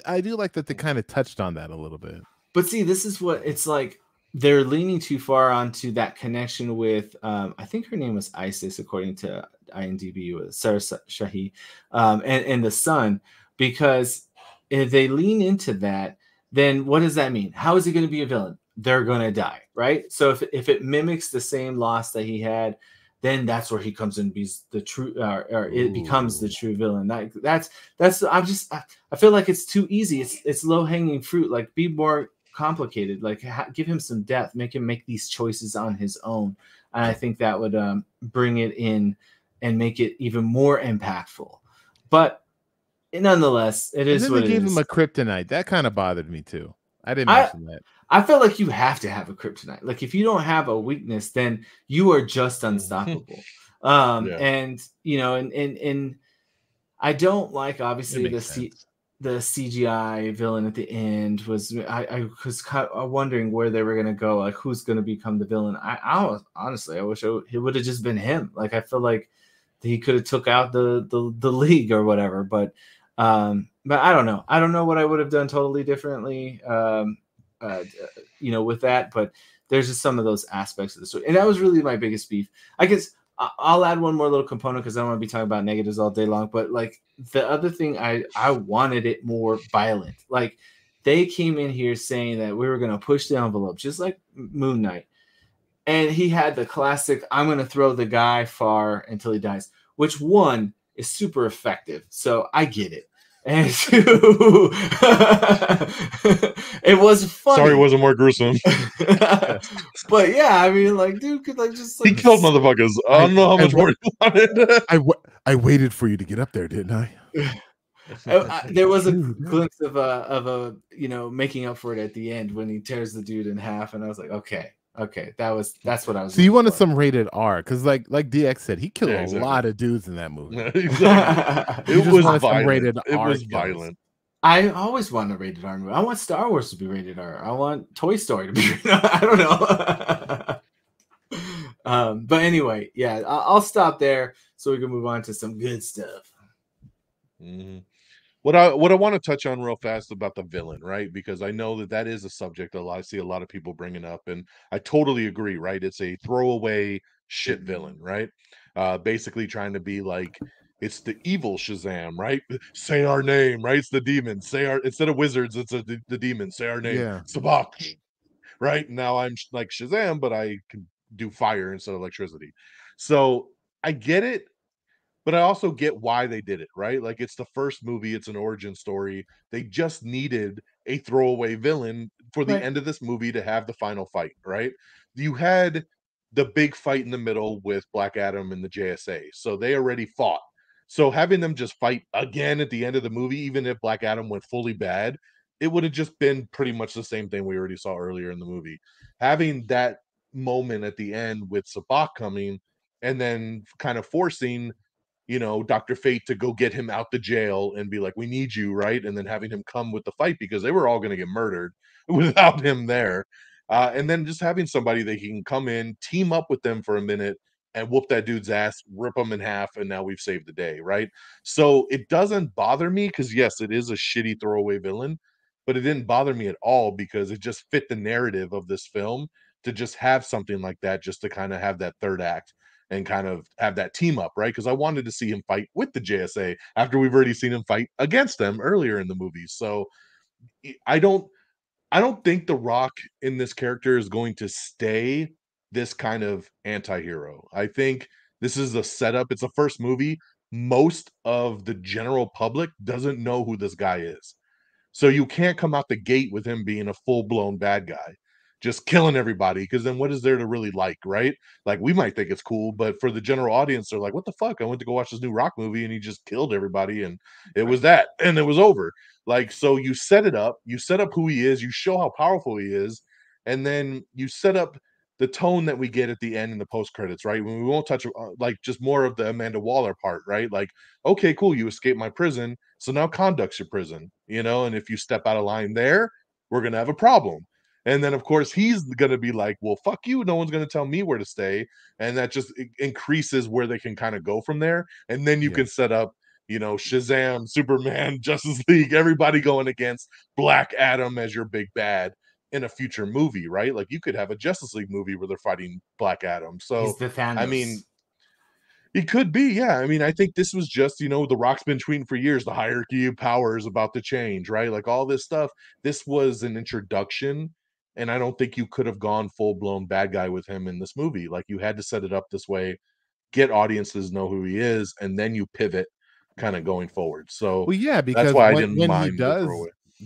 I do like that they kind of touched on that a little bit. But see, this is what it's like. They're leaning too far onto that connection with, I think her name was Isis, according to IMDb, with Sarah Shahi, and the son, because if they lean into that, then what does that mean? How is he going to be a villain? They're going to die, right? So if it mimics the same loss that he had, then that's where he comes in and be the true, or it becomes the true villain. That's I feel like it's too easy. It's low hanging fruit. Like, be more complicated. Like, give him some depth. Make him make these choices on his own. And I think that would bring it in and make it even more impactful. But nonetheless, it is what it is. They gave him a kryptonite. That kind of bothered me too. I didn't mention that. I feel like you have to have a kryptonite. Like, if you don't have a weakness, then you are just unstoppable. And you know, and I don't like, obviously, the CGI villain at the end was. I was kind of wondering where they were gonna go. Like, who's gonna become the villain? I honestly, I wish it would have just been him. Like, I feel like he could have took out the league or whatever. But But I don't know. I don't know what I would have done totally differently, you know, with that. But there's just some of those aspects of the story. And that was really my biggest beef. I guess I'll add one more little component because I don't want to be talking about negatives all day long. But like the other thing, I wanted it more violent. Like they came in here saying that we were going to push the envelope, just like Moon Knight. And he had the classic, I'm going to throw the guy far until he dies, which one is super effective. So I get it. And two, it was funny. Sorry, it wasn't more gruesome. But yeah, I mean, like, dude could like just like, he killed motherfuckers. I don't know how much more he wanted. I waited for you to get up there, didn't I? There was a glimpse of a you know, making up for it at the end when he tears the dude in half, and I was like, okay, that's what I was. So you wanted some rated R because, like DX said, he killed a lot of dudes in that movie. Exactly. It was violent. Rated it R was violent. I always want a rated R movie. I want Star Wars to be rated R. I want Toy Story to be rated R. I don't know. But anyway, yeah, I'll stop there so we can move on to some good stuff. Mm-hmm. What I want to touch on real fast about the villain, right? Because I know that is a subject I see a lot of people bringing up, and I totally agree, right? It's a throwaway shit villain, right? Basically trying to be like, it's the evil Shazam, right? Say our name, right? It's the demon. Instead of wizards, it's the demon. Say our name, Sabak, right? Now I'm like Shazam, but I can do fire instead of electricity. So I get it. But I also get why they did it, right? Like, it's the first movie, it's an origin story. They just needed a throwaway villain for the end of this movie to have the final fight, right? You had the big fight in the middle with Black Adam and the JSA. So they already fought. So having them just fight again at the end of the movie, even if Black Adam went fully bad, it would have just been pretty much the same thing we already saw earlier in the movie. Having that moment at the end with Sabak coming and then kind of forcing, you know, Dr. Fate to go get him out the jail and be like, we need you, right? And then having him come with the fight because they were all going to get murdered without him there. And then just having somebody that he can come in, team up with them for a minute and whoop that dude's ass, rip him in half, and now we've saved the day, right? So it doesn't bother me because, yes, it is a shitty throwaway villain, but it didn't bother me at all because it just fit the narrative of this film to just have something like that, just to kind of have that third act and kind of have that team up, right? Because I wanted to see him fight with the JSA after we've already seen him fight against them earlier in the movie. So I don't think The Rock in this character is going to stay this kind of anti-hero. I think this is a setup. It's the first movie. Most of the general public doesn't know who this guy is. So you can't come out the gate with him being a full-blown bad guy, just killing everybody, because then what is there to really like, right? Like, we might think it's cool, but for the general audience, they're like, what the fuck? I went to go watch this new Rock movie and he just killed everybody, and it was that, and it was over. Like, so you set it up, you set up who he is, you show how powerful he is, and then you set up the tone that we get at the end in the post-credits, right? When we won't touch like just more of the Amanda Waller part, right? Like, okay, cool, you escaped my prison, so now conduct's your prison, you know, and if you step out of line there, we're gonna have a problem. And then, of course, he's going to be like, well, fuck you. No one's going to tell me where to stay. And that just increases where they can kind of go from there. And then you can set up, you know, Shazam, Superman, Justice League, everybody going against Black Adam as your big bad in a future movie, right? Like, you could have a Justice League movie where they're fighting Black Adam. So, he's the Thanos. I mean, it could be, yeah. I mean, I think this was just, you know, The Rock's been tweeting for years, the hierarchy of power is about to change, right? Like, all this stuff. This was an introduction. And I don't think you could have gone full-blown bad guy with him in this movie. Like, you had to set it up this way, get audiences know who he is, and then you pivot kind of going forward. So, well, yeah, because that's why I didn't mind he does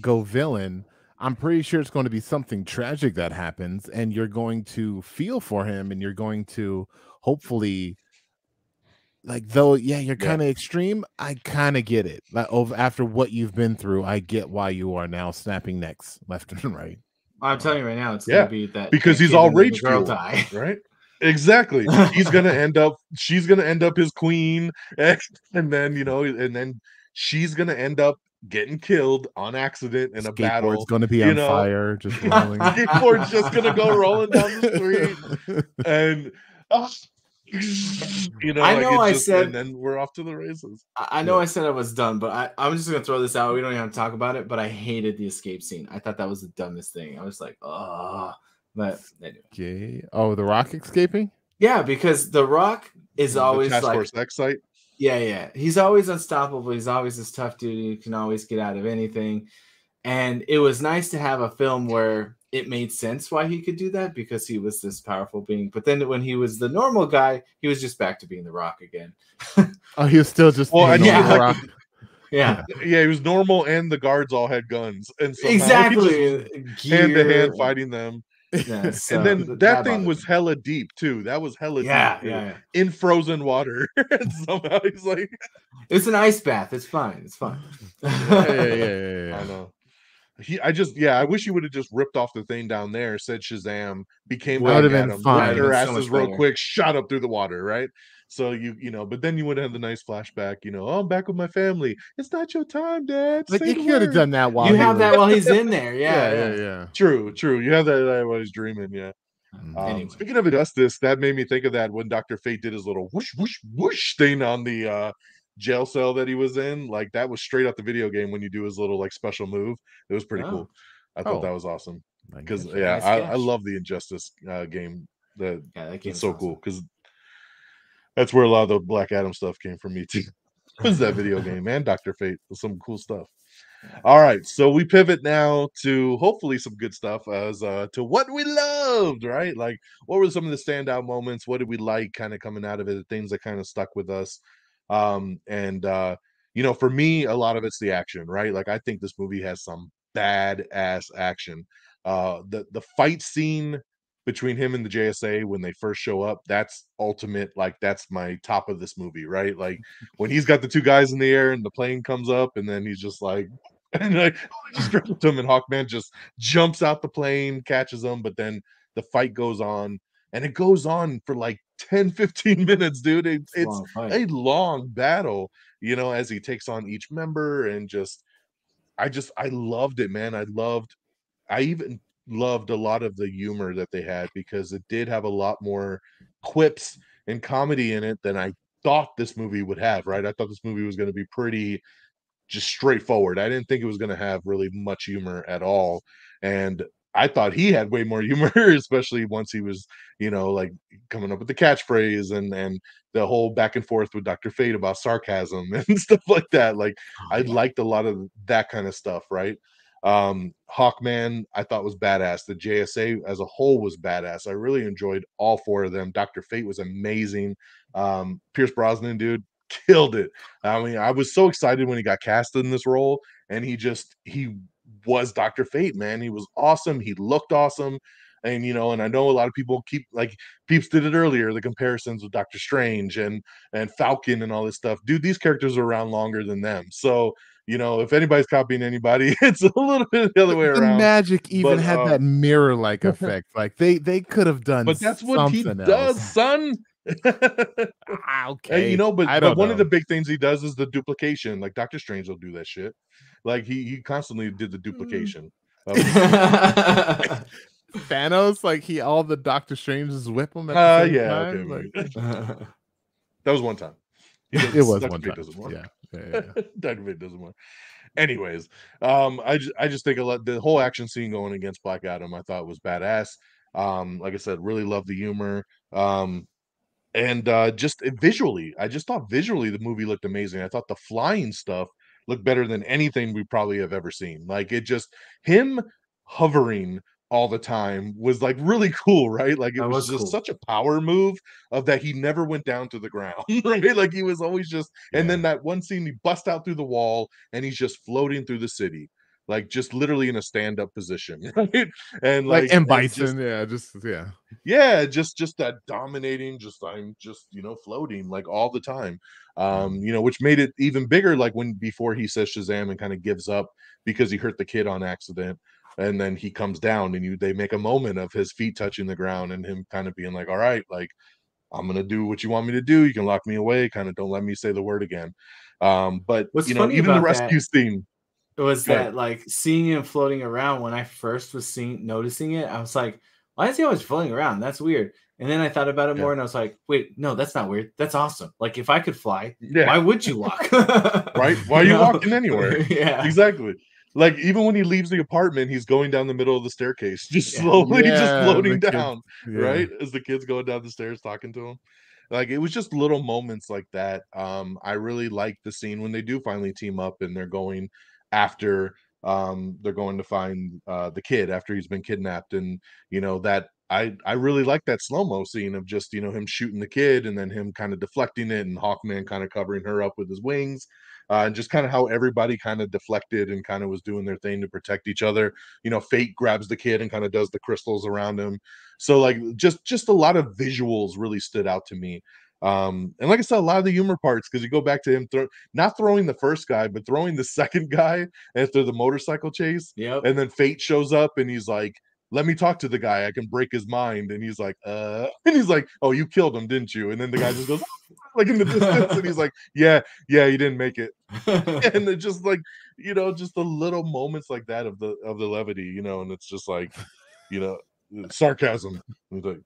go villain, I'm pretty sure it's going to be something tragic that happens, and you're going to feel for him, and you're going to hopefully, like, though, you're kind of extreme. I kind of get it. Like, after what you've been through, I get why you are now snapping necks left and right. I'm telling you right now, it's gonna be that because he's all rage fueled, right? Exactly. She's gonna end up his queen, and then, you know, and then she's gonna end up getting killed on accident in a battle. Skateboard's gonna be on fire, just rolling. Skateboard's just gonna go rolling down the street, and You know, I know like I said, and then we're off to the races. I know I said I was done, but I'm just gonna throw this out. We don't even have to talk about it, but I hated the escape scene. I thought that was the dumbest thing. I was like, oh, but anyway. Okay. Oh, the Rock escaping? Yeah, because the Rock is always Task like Force X site. Yeah. He's always unstoppable. He's always this tough dude. He can always get out of anything. And it was nice to have a film where it made sense why he could do that because he was this powerful being. But then when he was the normal guy, he was just back to being the Rock again. Oh, he was still just Rock. Yeah, he was normal, and the guards all had guns, and so exactly hand to hand fighting them. Yeah, so and then that thing was hella deep too. That was hella deep too, in frozen water. And somehow he's like, it's an ice bath. It's fine. It's fine. I know. I wish he would have just ripped off the thing down there, said Shazam, became Black Adam, ripped their asses real quick, shot up through the water, right? So you know, but then you would have the nice flashback, you know, oh, I'm back with my family. It's not your time, Dad. Like you could have done that while you have that while he's in there. Yeah. True. You have that while he's dreaming, yeah. Anyway. Speaking of injustice, that made me think of that when Dr. Fate did his little whoosh whoosh whoosh thing on the jail cell that he was in. Like that was straight out the video game when you do his little like special move. It was pretty cool. I thought that was awesome because I love the Injustice game. That game's so cool because that's where a lot of the Black Adam stuff came from me too. Was that video game and Dr. Fate was some cool stuff. All right, so we pivot now to hopefully some good stuff as to what we loved, right? Like what were some of the standout moments? What did we like kind of coming out of it? Things that kind of stuck with us. You know, for me, a lot of it's the action, right? Like I think this movie has some badass action. The fight scene between him and the JSA when they first show up, that's ultimate. Like that's my top of this movie, right? Like when he's got the two guys in the air and the plane comes up, and then he's just like, and like just dropped him, and Hawkman just jumps out the plane, catches him, but then the fight goes on, and it goes on for like 10-15 minutes, dude. It's a long battle, you know, as he takes on each member, and I loved it, man. I even loved a lot of the humor that they had because it did have a lot more quips and comedy in it than I thought this movie would have, right? I thought this movie was going to be pretty just straightforward. I didn't think it was going to have really much humor at all. And I thought he had way more humor, especially once he was, you know, like coming up with the catchphrase and the whole back and forth with Dr. Fate about sarcasm and stuff like that. Like I liked a lot of that kind of stuff, right? Hawkman I thought was badass. The JSA as a whole was badass. I really enjoyed all four of them. Dr. Fate was amazing. Pierce Brosnan, dude, killed it. I mean, I was so excited when he got cast in this role, and he was Dr. Fate, man. He was awesome. He looked awesome. And you know, and I know a lot of people keep, like Peeps did it earlier, the comparisons with Doctor Strange and Falcon and all this stuff. Dude, these characters are around longer than them. So, you know, if anybody's copying anybody, it's a little bit the other way around. Magic even had that mirror-like effect. Like they could have done, but that's what he does, son. Okay, and, you know, but one of the big things he does is the duplication. Like Doctor Strange will do that shit. Like he constantly did the duplication. Thanos, like all the Doctor Stranges whip him at the same time. Okay, like, that was one time. It was Dr. one Fate time. Doesn't work. Yeah. Dr. Fate doesn't work. Anyways, I just think the whole action scene going against Black Adam, I thought was badass. Like I said, really loved the humor. And just visually, I just thought visually the movie looked amazing. I thought the flying stuff looked better than anything we probably have ever seen. Like him hovering all the time was like really cool, right? Like it was just cool. Such a power move of that he never went down to the ground, right? Like he was always just, and then that one scene he bust out through the wall and he's just floating through the city, like just literally in a stand-up position, right? And like M. Bison, just that dominating, I'm just, you know, floating like all the time. You know, which made it even bigger, like before he says Shazam and kind of gives up because he hurt the kid on accident. And then he comes down and they make a moment of his feet touching the ground and him kind of being like, all right, like, I'm going to do what you want me to do. You can lock me away. Kind of don't let me say the word again. But, what's you know, even the rescue scene. It was that like seeing him floating around when I first was noticing it. I was like, why is he always floating around? That's weird. And then I thought about it more, and I was like, wait, no, that's not weird. That's awesome. Like, if I could fly, why would you walk? Right? Why are you walking anywhere? Yeah. Exactly. Like, even when he leaves the apartment, he's going down the middle of the staircase, just slowly, just floating down, right? As the kid's going down the stairs talking to him. Like, it was just little moments like that. I really like the scene when they do finally team up and they're going after they're going to find the kid after he's been kidnapped. And that I really like that slow-mo scene of just him shooting the kid and then him kind of deflecting it and Hawkman kind of covering her up with his wings. And just kind of how everybody kind of deflected and kind of was doing their thing to protect each other. Fate grabs the kid and kind of does the crystals around him. So like just a lot of visuals really stood out to me. And like I said, a lot of the humor parts, because you go back to him not throwing the first guy, but throwing the second guy after the motorcycle chase. Yep. And then Fate shows up and he's like, let me talk to the guy. I can break his mind. And he's like, and he's like, oh, you killed him, didn't you? And then the guy just goes, like in the distance, and he's like, yeah, you didn't make it. And it's just like, just the little moments like that of the levity, and it's just like, sarcasm. He's like,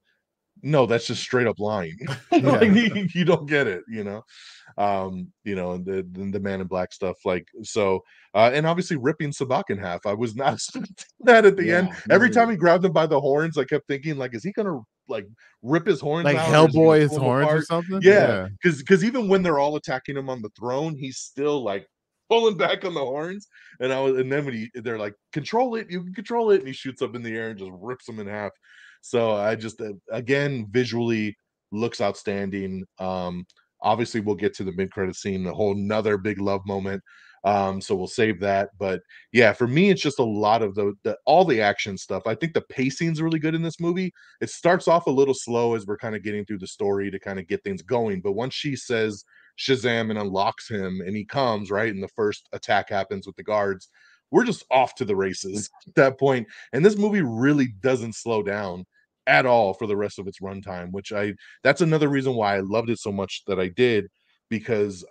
no, that's just straight up lying. Like, you don't get it, and the Man in Black stuff, like, so and obviously ripping Sabak in half. I was not expecting that at the end. Every time he grabbed him by the horns, I kept thinking, like, is he gonna like rip his horns like out, Hellboy his horns apart? Or something? Yeah, because even when they're all attacking him on the throne, he's still like pulling back on the horns. And then when they're like, control it, you can control it, and he shoots up in the air and just rips them in half. So I just again, visually looks outstanding. Obviously we'll get to the mid-credit scene, a whole nother big love moment. So we'll save that. But yeah, for me, it's just a lot of all the action stuff. I think the pacing's really good in this movie. It starts off a little slow as we're kind of getting through the story to kind of get things going. But once she says Shazam and unlocks him and he comes, right, and the first attack happens with the guards, we're just off to the races at that point. And this movie really doesn't slow down at all for the rest of its runtime, which that's another reason why I loved it so much that I did, because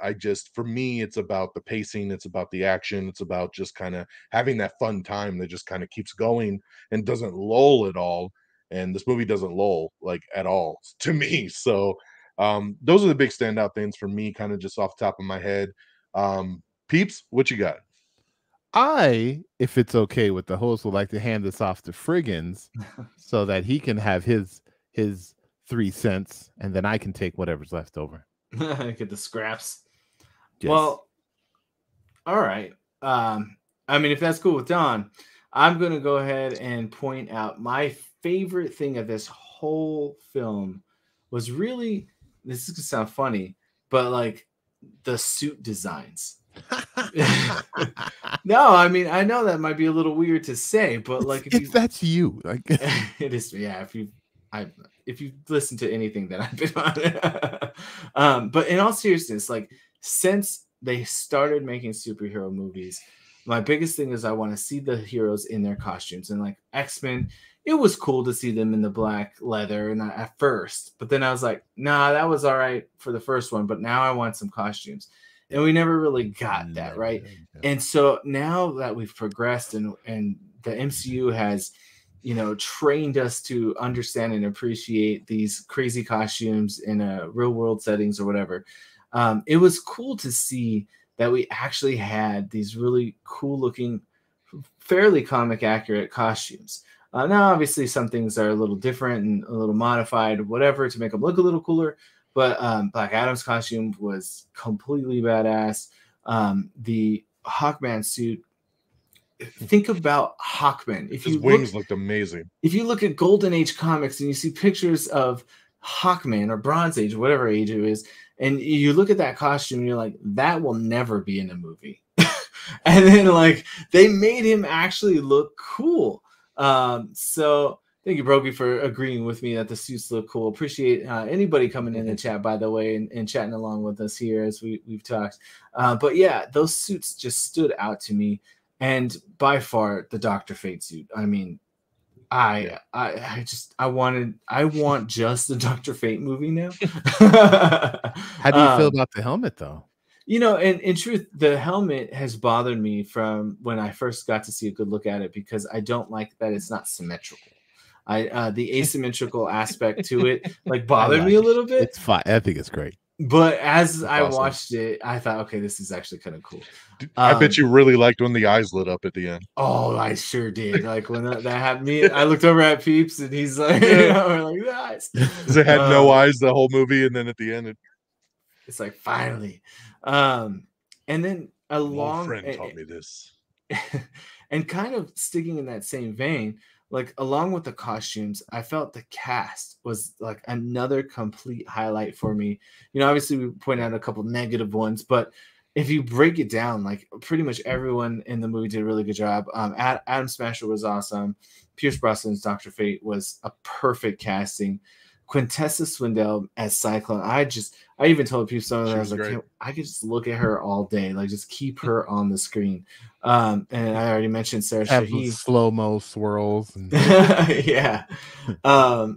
for me, it's about the pacing, it's about the action, it's about just kind of having that fun time that just kind of keeps going and doesn't lull at all. And this movie doesn't lull, like, at all to me. So those are the big standout things for me, kind of just off the top of my head. Peeps, what you got? If it's okay with the host, would like to hand this off to Frigginz so that he can have his 3 cents, and then I can take whatever's left over. Get the scraps. Yes. Well, all right. I mean, if that's cool with Don, I'm going to go ahead and point out my favorite thing of this whole film was really, this is going to sound funny, but like the suit designs. No, I mean, I know that might be a little weird to say, but like, that's you, like, it is. Yeah, if you listen to anything that I've been on, but in all seriousness, like, since they started making superhero movies, my biggest thing is I want to see the heroes in their costumes. And like X-Men, it was cool to see them in the black leather and at first, but then I was like, nah, that was all right for the first one, but now I want some costumes. And we never really got that, right? And so now that we've progressed and the MCU has, trained us to understand and appreciate these crazy costumes in real world settings or whatever, it was cool to see that we actually had these really cool looking, fairly comic accurate costumes. Now, obviously, some things are a little different and a little modified, whatever, to make them look a little cooler. But Black Adam's costume was completely badass. The Hawkman suit, think about Hawkman. His wings looked amazing. If you look at Golden Age comics and you see pictures of Hawkman or Bronze Age, whatever age it is, and you look at that costume and you're like, that will never be in a movie. And then like they made him actually look cool. So thank you, Brogy, for agreeing with me that the suits look cool. Appreciate anybody coming in the chat, by the way, and chatting along with us here as we've talked. But yeah, those suits just stood out to me. And by far, the Dr. Fate suit. I mean, I want just the Dr. Fate movie now. How do you feel about the helmet, though? In truth, the helmet has bothered me from when I first got to see a good look at it, because I don't like that it's not symmetrical. The asymmetrical aspect to it like bothered me a little bit. It's fine. I think it's great. But as I watched it, I thought, okay, this is actually kind of cool. I bet you really liked when the eyes lit up at the end. Oh, I sure did. Like when that happened, I looked over at Peeps, and he's like, we're like, nice. Because it had no eyes the whole movie, and then at the end, it's like finally. And then a friend taught me this. And kind of sticking in that same vein, like along with the costumes, I felt the cast was like another complete highlight for me. You know, obviously we pointed out a couple negative ones, but if you break it down, like pretty much everyone in the movie did a really good job. Adam Smasher was awesome. Pierce Brosnan's Dr. Fate was a perfect casting. Quintessa Swindell as Cyclone. I even told people something. I was like, I could just look at her all day, like just keep her on the screen. And I already mentioned Sarah Shahi. Slow-mo swirls. And... yeah.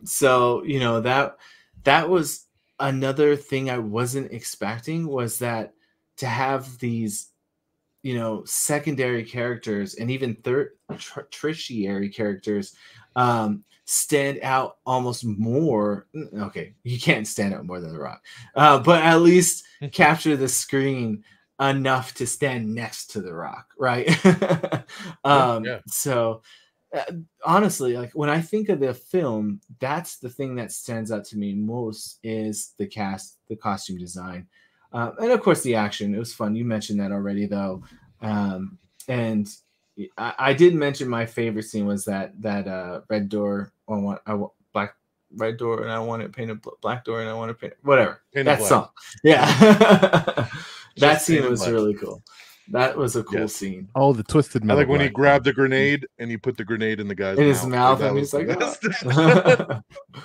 So you know that was another thing I wasn't expecting, was that to have these, you know, secondary characters and even tertiary characters stand out almost more. Okay, you can't stand out more than The Rock, but at least capture the screen enough to stand next to The Rock, right? So honestly, like when I think of the film, that's the thing that stands out to me most, is the cast, the costume design, and of course the action. It was fun. You mentioned that already, though, and I did mention my favorite scene was that red door. Black red door, and I want it painted black door, and I want it painted whatever. That song, yeah. That scene was really cool. That was a cool scene. Oh, the twisted metal. I like when he grabbed the grenade and he put the grenade in the guy's his mouth, and he's like,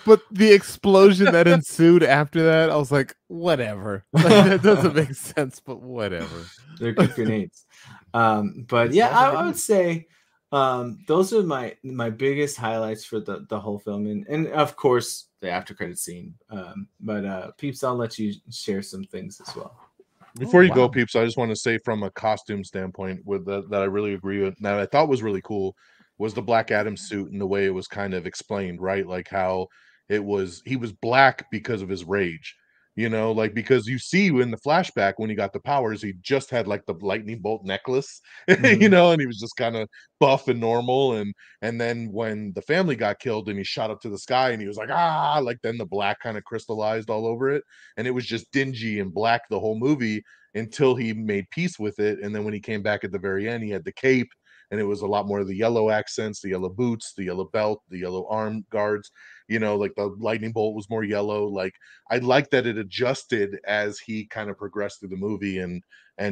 but the explosion that ensued after that, I was like, whatever. Like, that doesn't make sense, but whatever. They're good grenades. But yeah, I would say those are my biggest highlights for the whole film, and of course the after credit scene. But Peeps, I'll let you share some things as well. Before you go, Peeps, I just want to say from a costume standpoint with that I really agree with. Now, I thought was really cool was the Black Adam suit and the way it was kind of explained, right? Like how he was black because of his rage, you know, like because you see in the flashback when he got the powers, he just had like the lightning bolt necklace, you know, and he was just kind of buff and normal. And then when the family got killed and he shot up to the sky and he was like, like then the black kind of crystallized all over it. And it was just dingy and black the whole movie until he made peace with it. And then when he came back at the very end, he had the cape, and it was a lot more of the yellow accents, the yellow boots, the yellow belt, the yellow arm guards, you know, like the lightning bolt was more yellow. Like I like that it adjusted as he kind of progressed through the movie, and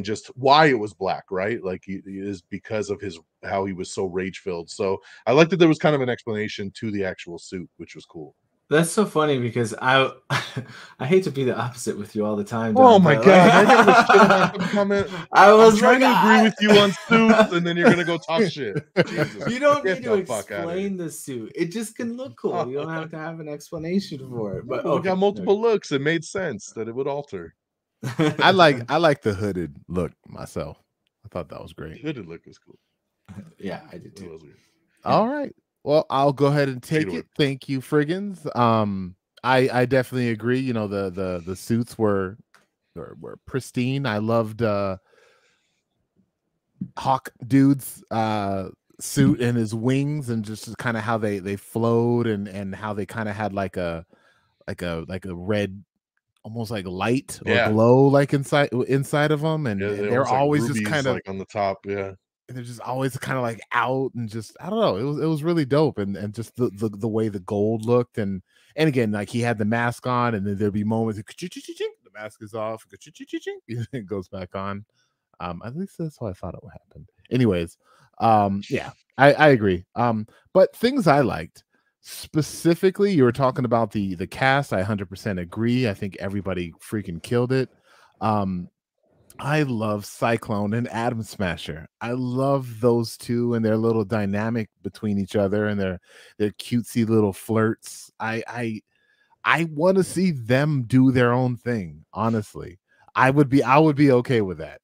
just why it was black, right? Like he is because of how he was so rage filled. So I like that there was kind of an explanation to the actual suit, which was cool. That's so funny because I hate to be the opposite with you all the time. Oh my god! I never comment. I was trying to agree with you on suits, and then you're gonna go talk shit. Jesus. You don't need to explain the suit; it just can look cool. You don't have to have an explanation for it. But we got multiple looks. It made sense that it would alter. I like the hooded look myself. I thought that was great. The hooded look was cool. Yeah, I did too. All right. Well, I'll go ahead and take it. Thank you, Frigginz. I definitely agree. You know, the suits were pristine. I loved Hawk Dude's suit and his wings, and just kind of how they flowed, and how they kind of had like a red, almost like light or glow like inside of them, and they're always like just kind of like on the top, and they're just always kind of like out, and just I don't know, it was really dope, and just the way the gold looked, and again, like he had the mask on, and then there'd be moments the mask is off, it goes back on. At least that's how I thought it would happen. Anyways, yeah, I agree. But things I liked specifically, you were talking about the cast. I 100% agree. I think everybody freaking killed it. I love Cyclone and Atom Smasher. I love those two and their little dynamic between each other, and their cutesy little flirts. I want to see them do their own thing. Honestly, I would be okay with that.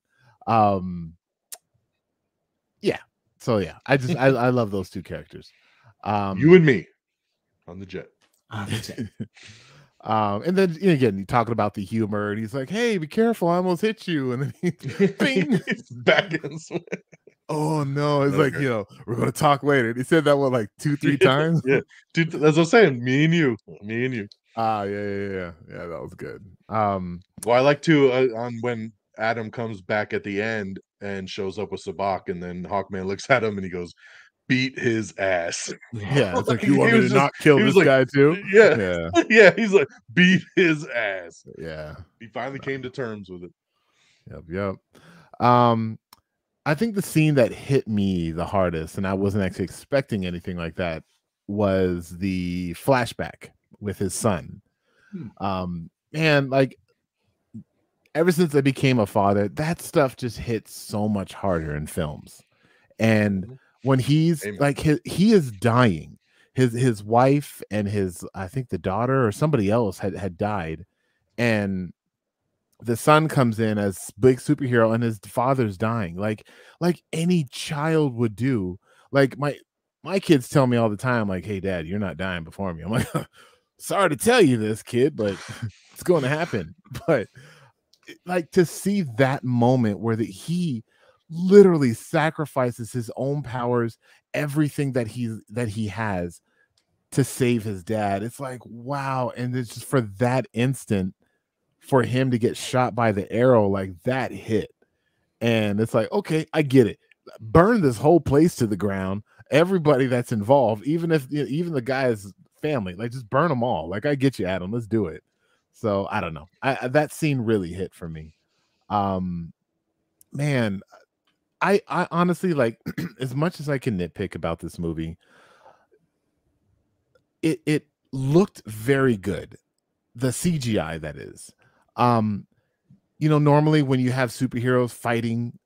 Yeah. So yeah, I love those two characters. You and me. On the jet. On the jet. And then again, you're talking about the humor, and he's like, "Hey, be careful! I almost hit you." And then he's back in. Oh no! It's like, we're gonna talk later. He said that one like 2-3 times. Yeah, dude, that's what I'm saying. Me and you. Yeah. That was good. Well, I like to on when Adam comes back at the end and shows up with Sabak, and then Hawkman looks at him and he goes, "Beat his ass." Yeah, it's like, you want me to not kill this guy too? Yeah. He's like, beat his ass. Yeah, he finally came to terms with it. Yep. I think the scene that hit me the hardest, and I wasn't actually expecting anything like that, was the flashback with his son. Man, like, ever since I became a father, that stuff just hits so much harder in films. And when he's like, he is dying. His wife and I think the daughter or somebody else had died, and the son comes in as big superhero, and his father's dying, like any child would do. Like my kids tell me all the time, like, "Hey, Dad, you're not dying before me." I'm like, "Sorry to tell you this, kid, but it's going to happen." But like, to see that moment where he literally sacrifices his own powers, everything that he has, to save his dad, it's like, wow. And it's just for that instant, for him to get shot by the arrow, like, that hit. And it's like, okay, I get it. Burn this whole place to the ground. Everybody that's involved, even if even the guy's family, like, just burn them all. Like, I get you, Adam. Let's do it. So I don't know. That scene really hit for me. Man, I honestly, like, as much as I can nitpick about this movie, it looked very good. The CGI, that is. Normally when you have superheroes fighting,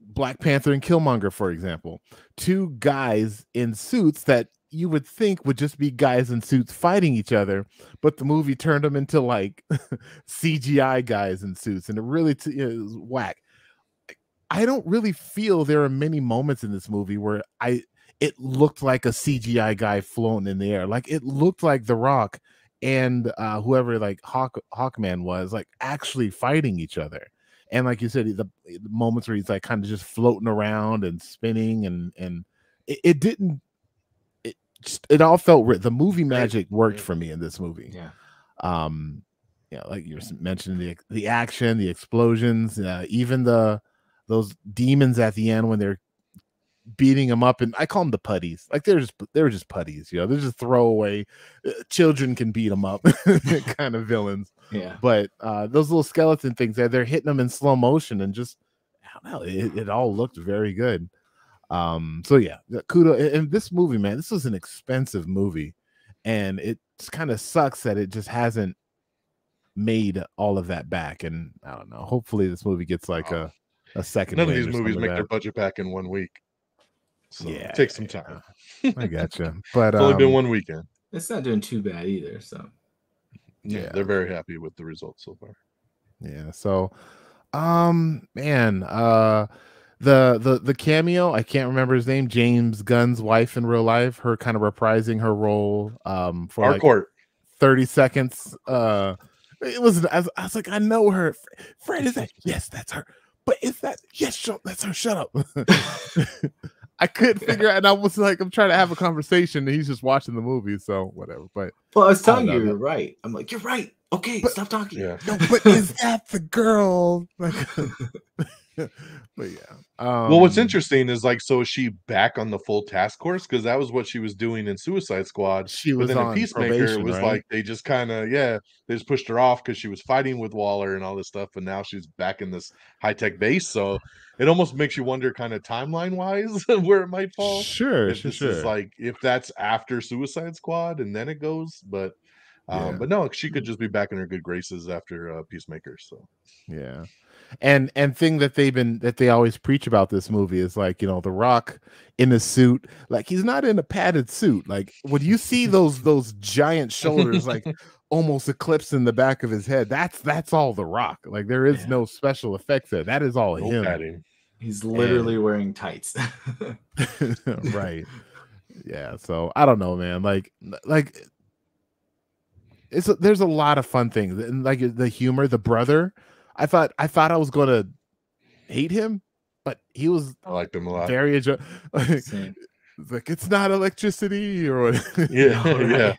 Black Panther and Killmonger, for example, two guys in suits that you would think would just be guys in suits fighting each other, but the movie turned them into like CGI guys in suits, and it really it was whack. I don't really feel there are many moments in this movie where it looked like a CGI guy floating in the air. Like, it looked like The Rock and whoever, like, Hawkman was, like, actually fighting each other. And like you said, the moments where he's like kind of just floating around and spinning, and it all felt the movie magic worked for me in this movie. Like you were mentioning, the action, the explosions, even those demons at the end when they're beating them up, and I call them the putties. Like, they're just putties, they're just throwaway. Children can beat them up kind of villains. But those little skeleton things, they're hitting them in slow motion, and just, I don't know, it all looked very good. So yeah, kudos. And this movie, man, this was an expensive movie, and it kind of sucks that it just hasn't made all of that back. And I don't know, hopefully this movie gets like a second. None of these movies make their budget back in 1 week. So it takes some time. I gotcha. But it's only been 1 weekend. It's not doing too bad either. So yeah, they're very happy with the results so far. Yeah. So man, the cameo, I can't remember his name, James Gunn's wife in real life, her kind of reprising her role for Harcourt. 30 seconds. It was, I was like, I know her. Fred, is that? Yes, that's her. But is that? Yes, that's her. Shut up. I couldn't figure out, and I was like, I'm trying to have a conversation, and he's just watching the movie, so whatever. But well, I was telling you, you're right. I'm like, you're right. Okay, but, stop talking. Yeah. No, but is that the girl? Like, but yeah. Well, what's interesting is, like, so is she back on the full task force? Because that was what she was doing in Suicide Squad. She was on Peacemaker. Probation, it was right? Like, they just kind of, they just pushed her off because she was fighting with Waller and all this stuff, and now she's back in this high-tech base. So it almost makes you wonder, kind of timeline-wise, where it might fall. Sure, if this is like, if that's after Suicide Squad and then it goes, but no, she could just be back in her good graces after Peacemaker. So yeah. And thing that they always preach about this movie is, like, The Rock in a suit, like, he's not in a padded suit. Like, when you see those giant shoulders, like, almost eclipsing the back of his head, that's all The Rock. Like, there is no special effects there. That is all him. Padding. He's literally wearing tights. Right. Yeah, so I don't know, man. Like there's a lot of fun things, and like the humor, the brother. I thought I was gonna hate him, but he was I liked him a lot. Very like it's not electricity or what. Yeah.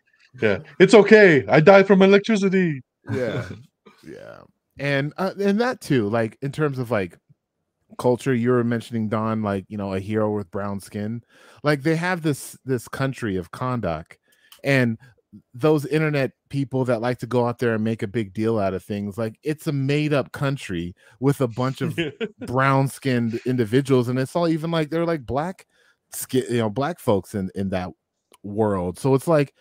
It's okay. I died from electricity. Yeah, and that too. Like in terms of like culture, you were mentioning Don, like a hero with brown skin. Like they have this country of Kondak, and those internet people that like to go out there and make a big deal out of things, like it's a made up country with a bunch of brown skinned individuals, and it's all even like they're like black skin, black folks in that world. So it's like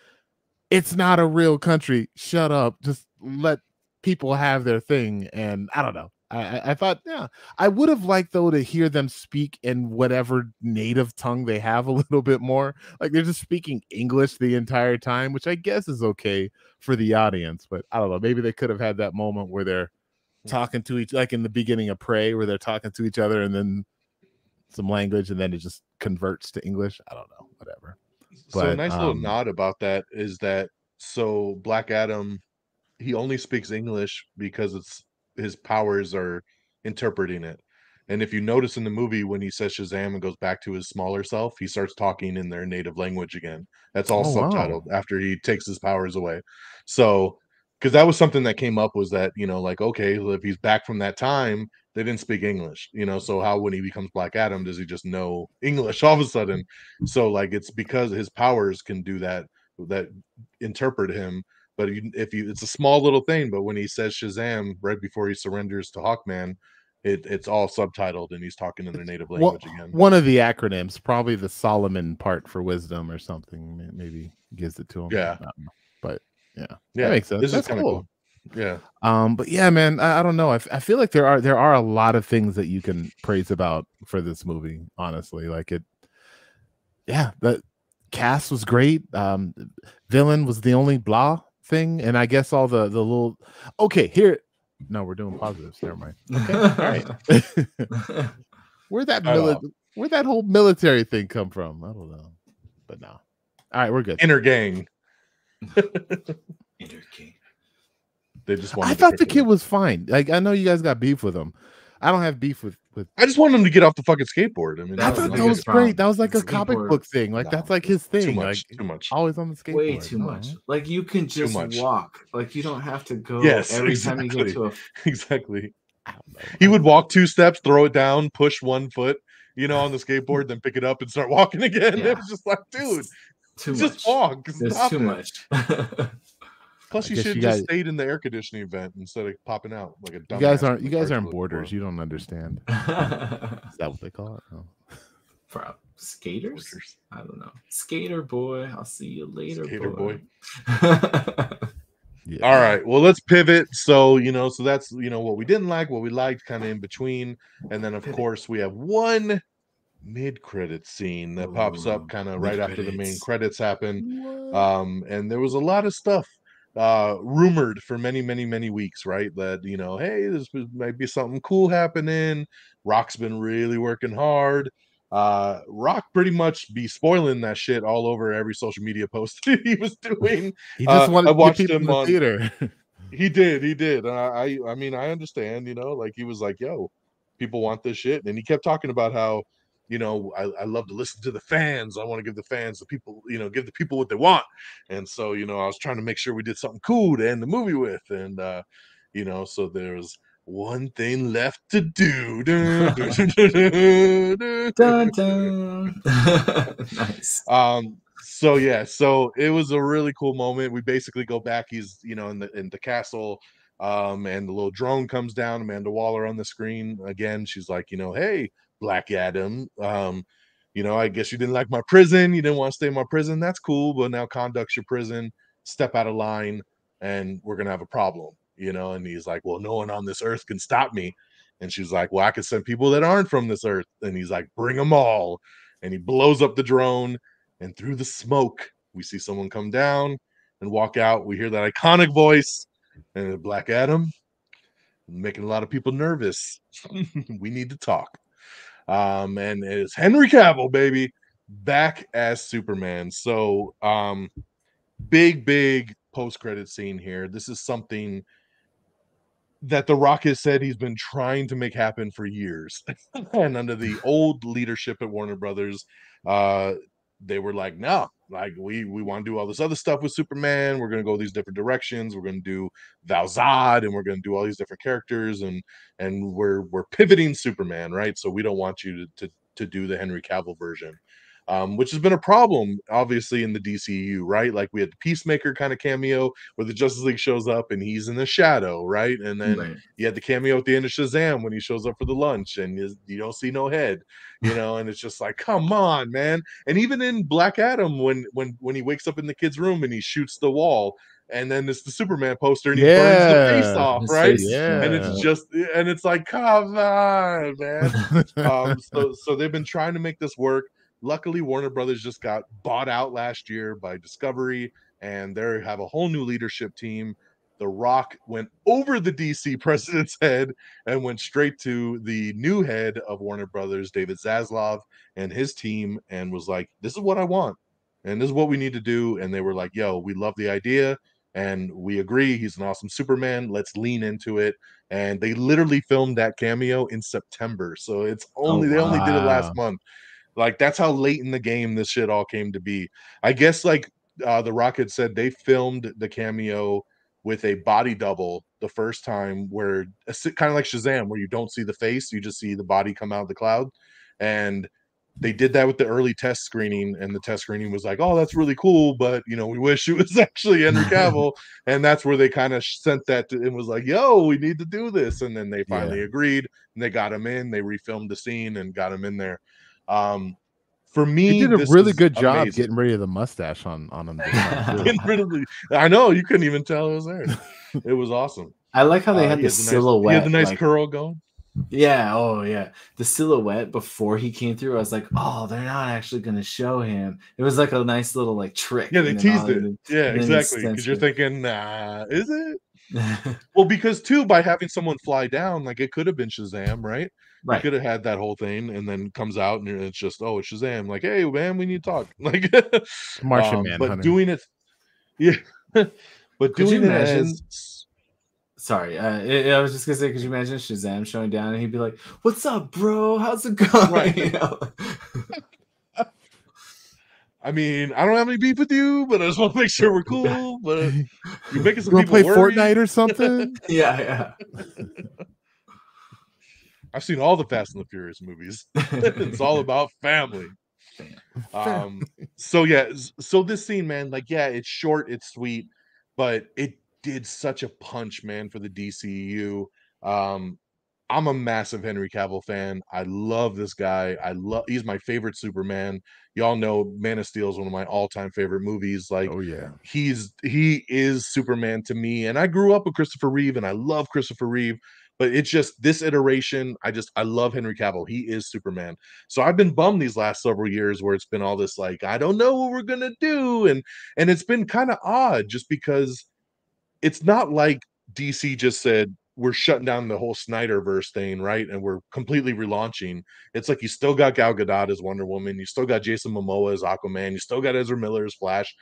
it's not a real country. Shut up. Just let people have their thing. And I don't know. I thought, yeah, I would have liked though to hear them speak in whatever native tongue they have a little bit more. Like they're just speaking English the entire time, which I guess is okay for the audience. But I don't know. Maybe they could have had that moment where they're talking to each, like in the beginning of Prey, where they're talking to each other and then some language, and then it just converts to English. I don't know. Whatever. So a nice little nod about that is that so Black Adam, he only speaks English because it's his powers are interpreting it. And if you notice in the movie, when he says Shazam and goes back to his smaller self, he starts talking in their native language again. That's all subtitled after he takes his powers away. So, because that was something that came up, was that, like, okay, well, if he's back from that time, they didn't speak English, so how, when he becomes Black Adam, does he just know English all of a sudden? So like, it's because his powers can do that interpret him. But it's a small little thing, but when he says Shazam right before he surrenders to Hawkman, it's all subtitled and he's talking in their native language again. One of the acronyms, probably the Solomon part for wisdom or something, maybe gives it to him. Yeah, but that makes sense. That's kind of cool. Yeah. But yeah, man, I don't know. I feel like there are a lot of things that you can praise about for this movie. Honestly, like the cast was great. Villain was the only blah thing, and I guess all the little here. No, we're doing positives. Never mind. Okay, all right. Where'd that whole military thing come from? I don't know, but no. All right, we're good. Inner gang. Inner gang. They just I thought the kid was fine. Like, I know you guys got beef with him. I don't have beef with. I just want him to get off the fucking skateboard. I mean, I thought that was great. That was like a comic book thing. Like that's like his thing. Too much. Always on the skateboard. Way too much. Like you can just walk. Like you don't have to go every time you get to a. Exactly. He would walk 2 steps, throw it down, push 1 foot, on the skateboard, then pick it up and start walking again. It was just like, dude, just walk. There's too much. Plus, you should just stayed in the air conditioning vent instead of popping out like a dumb. You guys aren't boarders. You don't understand. Is that what they call it? Oh. For skaters? I don't know. Skater boy. I'll see you later, Skater boy. Yeah. All right. Well, let's pivot. So so that's what we didn't like, what we liked, kind of in between, and then of course we have one mid-credit scene that pops up kind of right after the main credits happen. And there was a lot of stuff rumored for many weeks, right? That hey, this might be something cool happening. Rock's been really working hard. Rock pretty much be spoiling that shit all over every social media post he was doing. He just wanted to watch him on theater. He did. I mean, I understand, like he was like, yo, people want this shit. And he kept talking about how, I love to listen to the fans. I want to give the fans, the people, give the people what they want. And so, I was trying to make sure we did something cool to end the movie with. And, so there's one thing left to do. Dun, dun. Nice. So it was a really cool moment. We basically go back. He's in the castle, and the little drone comes down. Amanda Waller on the screen again. She's like, hey, Black Adam, I guess you didn't like my prison. You didn't want to stay in my prison. That's cool, but now conduct's your prison. Step out of line, and we're gonna have a problem. And he's like, well, no one on this earth can stop me. And she's like, well, I could send people that aren't from this earth. And he's like, bring them all. And he blows up the drone. And through the smoke, we see someone come down and walk out. We hear that iconic voice. And Black Adam, making a lot of people nervous. We need to talk. And it's Henry Cavill, baby. back as Superman. So big post-credit scene here. This is something that The Rock has said he's been trying to make happen for years. And under the old leadership at Warner Brothers, they were like, no, like we want to do all this other stuff with Superman. We're going to go these different directions. We're going to do Val-Zod, and we're going to do all these different characters, and we're pivoting Superman, right? So we don't want you to do the Henry Cavill version. Which has been a problem, obviously, in the DCEU, right? Like we had the Peacemaker kind of cameo where the Justice League shows up and he's in the shadow, right? And then you had the cameo at the end of Shazam when he shows up for the lunch and you don't see no head, you know, and it's just like, come on, man. And even in Black Adam, when he wakes up in the kid's room and he shoots the wall, and then it's the Superman poster and he burns the face off, right? And it's just, and it's like, come on, man. So they've been trying to make this work. Luckily, Warner Brothers just got bought out last year by Discovery, and they have a whole new leadership team. The Rock went over the DC president's head and went straight to the new head of Warner Brothers, David Zaslav, and his team, and was like, this is what I want, and this is what we need to do. And they were like, yo, we love the idea, and we agree. He's an awesome Superman. Let's lean into it. And they literally filmed that cameo in September. So it's only, they only did it last month. Like, that's how late in the game this shit all came to be. I guess, like, The Rock had said they filmed the cameo with a body double the first time, where kind of like Shazam, where you don't see the face, you just see the body come out of the cloud. And they did that with the early test screening, and the test screening was like, oh, that's really cool, but, you know, we wish it was actually Henry Cavill. And that's where they kind of sent that to, and was like, yo, we need to do this. And then they finally agreed, and they got him in. They refilmed the scene and got him in there. For me, he did a really good job getting rid of the mustache on him. Getting rid of the, I know, you couldn't even tell it was there. It was awesome. I like how they had the silhouette. He had the nice curl going. Yeah. Oh, yeah. The silhouette before he came through, I was like, oh, they're not actually going to show him. It was like a nice little like trick. Yeah, they teased it. Yeah, exactly. Because you're thinking, nah, is it? Well, because too, by having someone fly down, like it could have been Shazam, right? Right. You could have had that whole thing, and then comes out and it's just, oh, it's Shazam. Like, hey, man, we need to talk. Like, Martian Man. But doing it, yeah. But doing it as, sorry, I was just gonna say, could you imagine Shazam showing down and he'd be like, "What's up, bro? How's it going?" Right. You know? I mean, I don't have any beef with you, but I just want to make sure we're cool. But you're making some people play worry. Fortnite or something. Yeah. I've seen all the Fast and the Furious movies. It's all about family. So yeah, so this scene, man, like, yeah, it's short, it's sweet, but it did such a punch, man, for the DCEU. I'm a massive Henry Cavill fan. I love this guy. He's my favorite Superman. Y'all know Man of Steel is one of my all-time favorite movies. Like, oh yeah, he is Superman to me. And I grew up with Christopher Reeve, and I love Christopher Reeve. But it's just this iteration, I love Henry Cavill. He is Superman. So I've been bummed these last several years where it's been all this like, I don't know what we're gonna do, and it's been kind of odd just because it's not like DC just said we're shutting down the whole Snyderverse thing, right? And we're completely relaunching. It's like you still got Gal Gadot as Wonder Woman, you still got Jason Momoa as Aquaman, you still got Ezra Miller as Flash.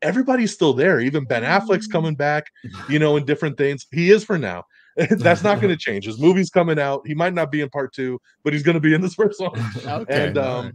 Everybody's still there. Even Ben Affleck's coming back, you know, in different things. He is for now. That's not going to change. His movie's coming out. He might not be in part 2, but he's going to be in this first one. Okay, and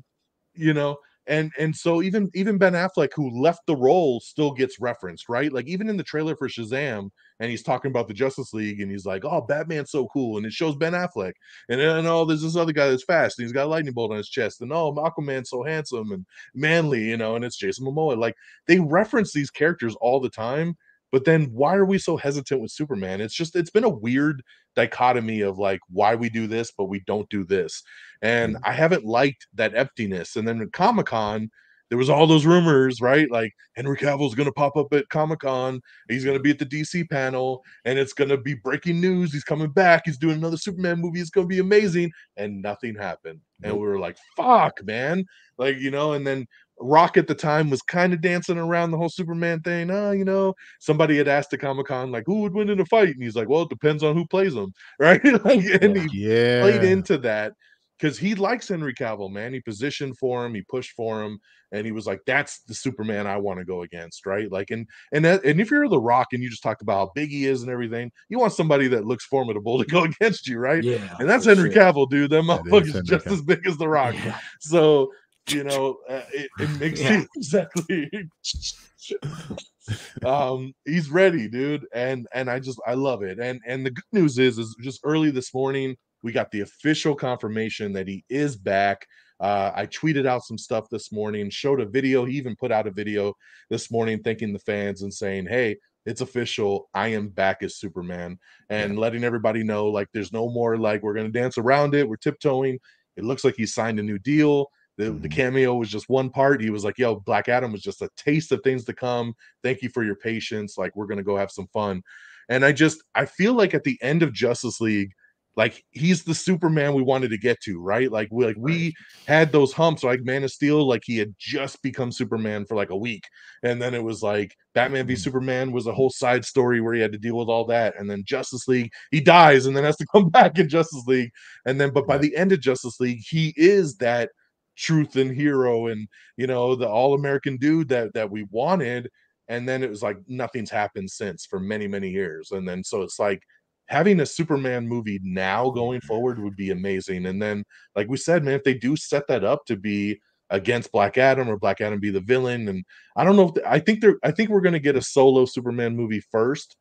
you know, and so even Ben Affleck, who left the role, still gets referenced, right? Like even in the trailer for Shazam, and he's talking about the Justice League, and he's like, "Oh, Batman's so cool," and it shows Ben Affleck, and oh, there's this other guy that's fast, and he's got a lightning bolt on his chest, and oh, Aquaman's so handsome and manly, you know, and it's Jason Momoa. Like they reference these characters all the time. But then why are we so hesitant with Superman? It's been a weird dichotomy of like why we do this, but we don't do this. And I haven't liked that emptiness. And then at Comic-Con, there was all those rumors, right? Like Henry Cavill's going to pop up at Comic-Con. He's going to be at the DC panel, and it's going to be breaking news. He's coming back. He's doing another Superman movie. It's going to be amazing. And nothing happened. And we were like, fuck, man. Like, you know, and then Rock at the time was kind of dancing around the whole Superman thing. You know, somebody had asked at Comic-Con, like, who would win in a fight? And he's like, well, it depends on who plays him, right? Like, and he played into that. because he likes Henry Cavill, man. He positioned for him, he pushed for him, and he was like, "That's the Superman I want to go against," right? Like, and if you're The Rock and you just talked about how big he is and everything, you want somebody that looks formidable to go against you, right? Yeah, and that's Henry Cavill, dude. That motherfucker's just Cavill. as big as The Rock. Yeah. So you know, it makes you exactly. He's ready, dude, and I love it. And the good news is just early this morning we got the official confirmation that he is back. I tweeted out some stuff this morning, showed a video. He even put out a video this morning thanking the fans and saying, "Hey, it's official. I am back as Superman," and letting everybody know, like, there's no more like we're gonna dance around it. We're tiptoeing. It looks like he signed a new deal. The cameo was just one part. He was like, "Yo, Black Adam was just a taste of things to come. Thank you for your patience. Like, we're gonna go have some fun." And I feel like at the end of Justice League, like, he's the Superman we wanted to get to, right? Like we had those humps, like Man of Steel, like he had just become Superman for like a week, and then it was like Batman v Superman was a whole side story where he had to deal with all that, and then Justice League, he dies and then has to come back in Justice League, and then but by the end of Justice League, he is that truth and hero, and you know, the all-American dude that we wanted. And then it was like nothing's happened since for many years, and then so it's like having a Superman movie now going forward would be amazing. And then, like we said, man, if they do set that up to be against Black Adam or Black Adam be the villain, and I don't know if I think we're going to get a solo Superman movie first,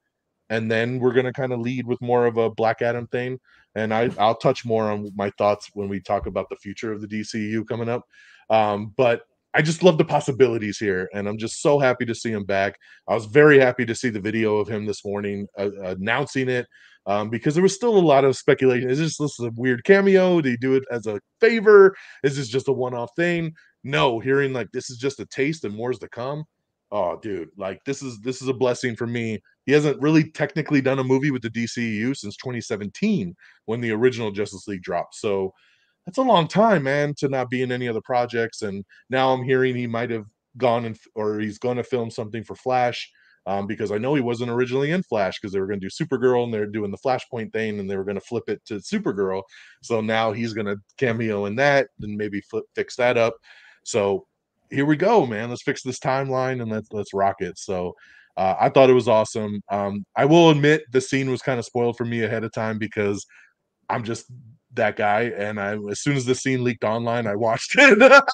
and then we're going to kind of lead with more of a Black Adam thing. And I'll touch more on my thoughts when we talk about the future of the DCEU coming up. But I just love the possibilities here, and I'm just so happy to see him back. I was very happy to see the video of him this morning announcing it, because there was still a lot of speculation. Is this a weird cameo? Did he do it as a favor? Is this just a one-off thing? No, hearing like this is just a taste and more's to come. Oh, dude, like this is a blessing for me. He hasn't really technically done a movie with the DCEU since 2017 when the original Justice League dropped. So that's a long time, man, to not be in any other projects. And now I'm hearing he might have gone or he's going to film something for Flash, because I know he wasn't originally in Flash because they were going to do Supergirl and they're doing the Flashpoint thing and they were going to flip it to Supergirl. So now he's going to cameo in that and maybe fix that up. So here we go, man. Let's fix this timeline and let's rock it. So I thought it was awesome. I will admit the scene was kind of spoiled for me ahead of time because I'm just that guy, and as soon as the scene leaked online, I watched it.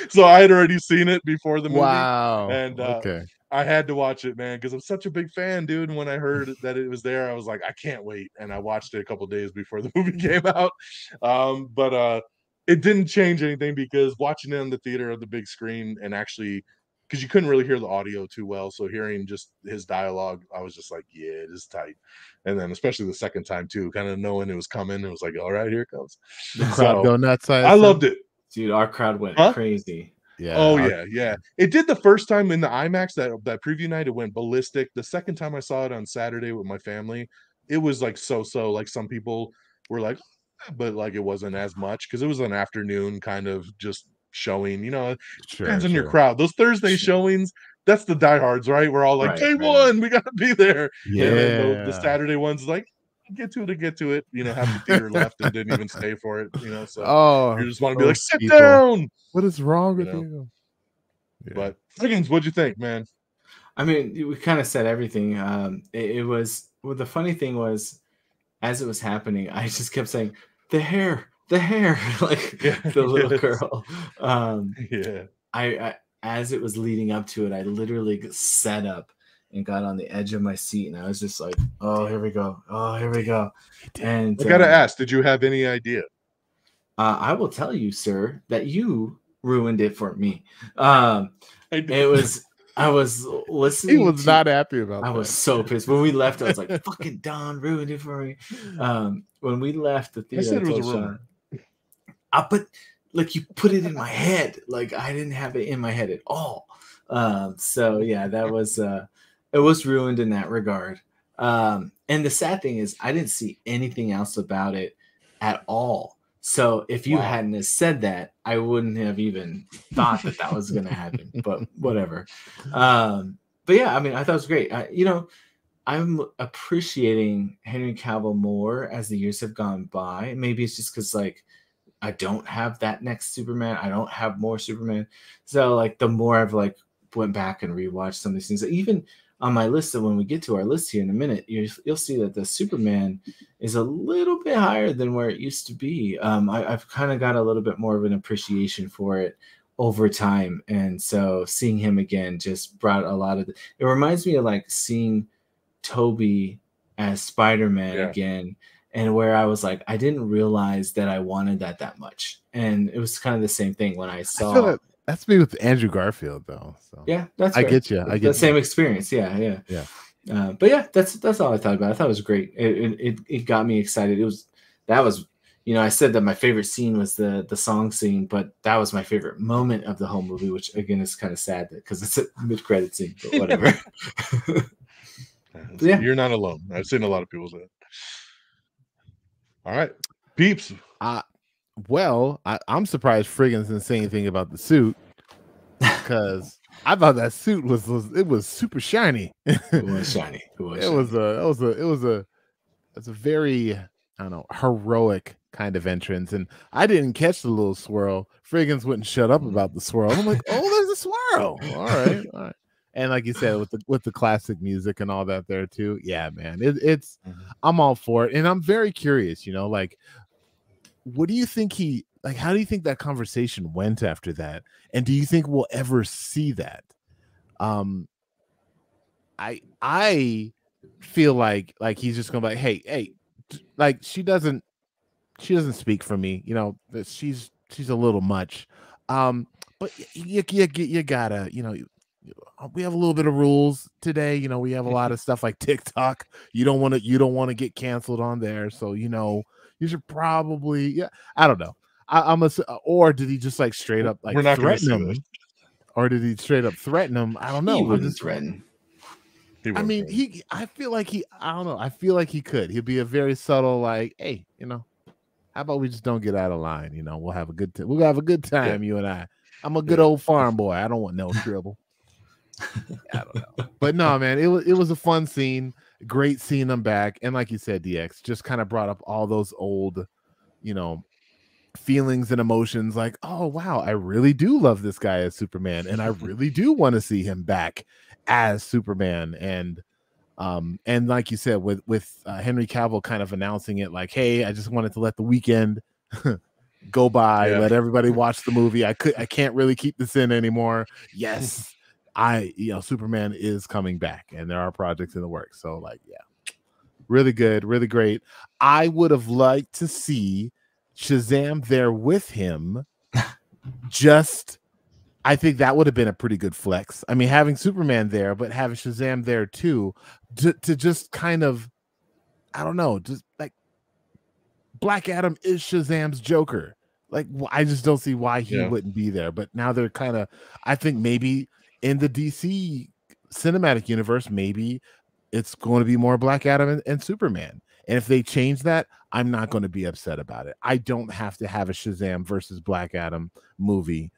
So I had already seen it before the movie. Wow. And I had to watch it, man, because I'm such a big fan, dude. And when I heard that it was there, I was like, I can't wait. And I watched it a couple days before the movie came out. But it didn't change anything because watching it in the theater of the big screen and actually, because you couldn't really hear the audio too well, so hearing just his dialogue, I was just like, yeah, it is tight. And then especially the second time too, kind of knowing it was coming, it was like, all right, here it comes. The crowd go nuts. I loved it, dude. Our crowd went crazy. Yeah. Oh yeah. It did the first time in the IMAX that preview night. It went ballistic. The second time I saw it on Saturday with my family, it was like so. Like some people were like, but like it wasn't as much because it was an afternoon kind of just showing. You know, it depends on your crowd. Those Thursday showings, that's the diehards, right? We're all like, K1, we gotta be there. Yeah. And then the Saturday ones, like, get to it. You know, half the theater left and didn't even stay for it. You know, so you just want to be like, sit down. What is wrong with you? Yeah. But Frigginz, what'd you think, man? I mean, we kind of said everything. It was, well, the funny thing was, as it was happening, I just kept saying, the hair, like the little girl. I as it was leading up to it, I literally sat up and got on the edge of my seat, and I was just like, oh, here we go. And I gotta ask, did you have any idea? I will tell you, sir, that you ruined it for me. I was listening. He was not happy about that. I was so pissed. When we left, I was like, fucking Don ruined it for me. When we left the theater, I said it was a rumor. You put it in my head. Like, I didn't have it in my head at all. So yeah, that was it was ruined in that regard. And the sad thing is I didn't see anything else about it at all. So if you hadn't have said that, I wouldn't have even thought that was going to happen, but whatever. But yeah, I mean, I thought it was great. I'm appreciating Henry Cavill more as the years have gone by. Maybe it's just because, like, I don't have that next Superman. I don't have more Superman. So like the more I've like went back and rewatched some of these things, even on my list, that when we get to our list here in a minute, you'll see that the Superman is a little bit higher than where it used to be. I've kind of got a little bit more of an appreciation for it over time, and so seeing him again just brought a lot of. It reminds me of like seeing Toby as Spider-Man again, and where I was like, I didn't realize that I wanted that much, and it was kind of the same thing when I saw. That's me with Andrew Garfield, though. So yeah, that's I get you. I get the same experience. Yeah. But yeah, that's all I thought about. I thought it was great. It got me excited. That was I said that my favorite scene was the song scene, but that was my favorite moment of the whole movie, which again is kind of sad because it's a mid-credit scene, but whatever. Yeah, you're not alone. I've seen a lot of people say it. All right, Peeps. Well, I'm surprised Frigginz didn't say anything about the suit, because I thought that suit was super shiny. It was shiny. It was a very, I don't know, heroic kind of entrance, and I didn't catch the little swirl. Frigginz wouldn't shut up about the swirl. I'm like, oh, there's a swirl. All right. And like you said, with the classic music and all that there too. Yeah, man, it's I'm all for it, and I'm very curious. Like, what do you think how do you think that conversation went after that? And do you think we'll ever see that? I feel like he's just gonna be like, hey, like she doesn't speak for me, that she's a little much. But you gotta, we have a little bit of rules today. We have a lot of stuff like TikTok. You don't want to get canceled on there. So, you should probably, I don't know. Or did he just like straight up like threaten him? Or did he straight up threaten him? I don't know. He wouldn't threaten. I mean, I feel like I don't know. I feel like he could. He'd be a very subtle, like, hey, how about we just don't get out of line? We'll have a good time. We'll have a good time, you and I. I'm a good old farm boy. I don't want no trouble. I don't know. But no, man, it was a fun scene. Great seeing them back. And like you said, DX just kind of brought up all those old, feelings and emotions, like, oh wow, I really do love this guy as Superman, and I really do want to see him back as Superman. And like you said, with Henry Cavill kind of announcing it, like, hey, I just wanted to let the weekend go by, let everybody watch the movie. I can't really keep this in anymore. Yes, Superman is coming back, and there are projects in the works. So like, yeah, really good, really great. I would have liked to see Shazam there with him. I think that would have been a pretty good flex. I mean, having Superman there, but having Shazam there too, to just kind of, I don't know, just like Black Adam is Shazam's Joker. Like, I just don't see why he wouldn't be there. But now they're kind of, I think maybe in the DC cinematic universe, maybe it's going to be more Black Adam and Superman. And if they change that, I'm not going to be upset about it. I don't have to have a Shazam versus Black Adam movie.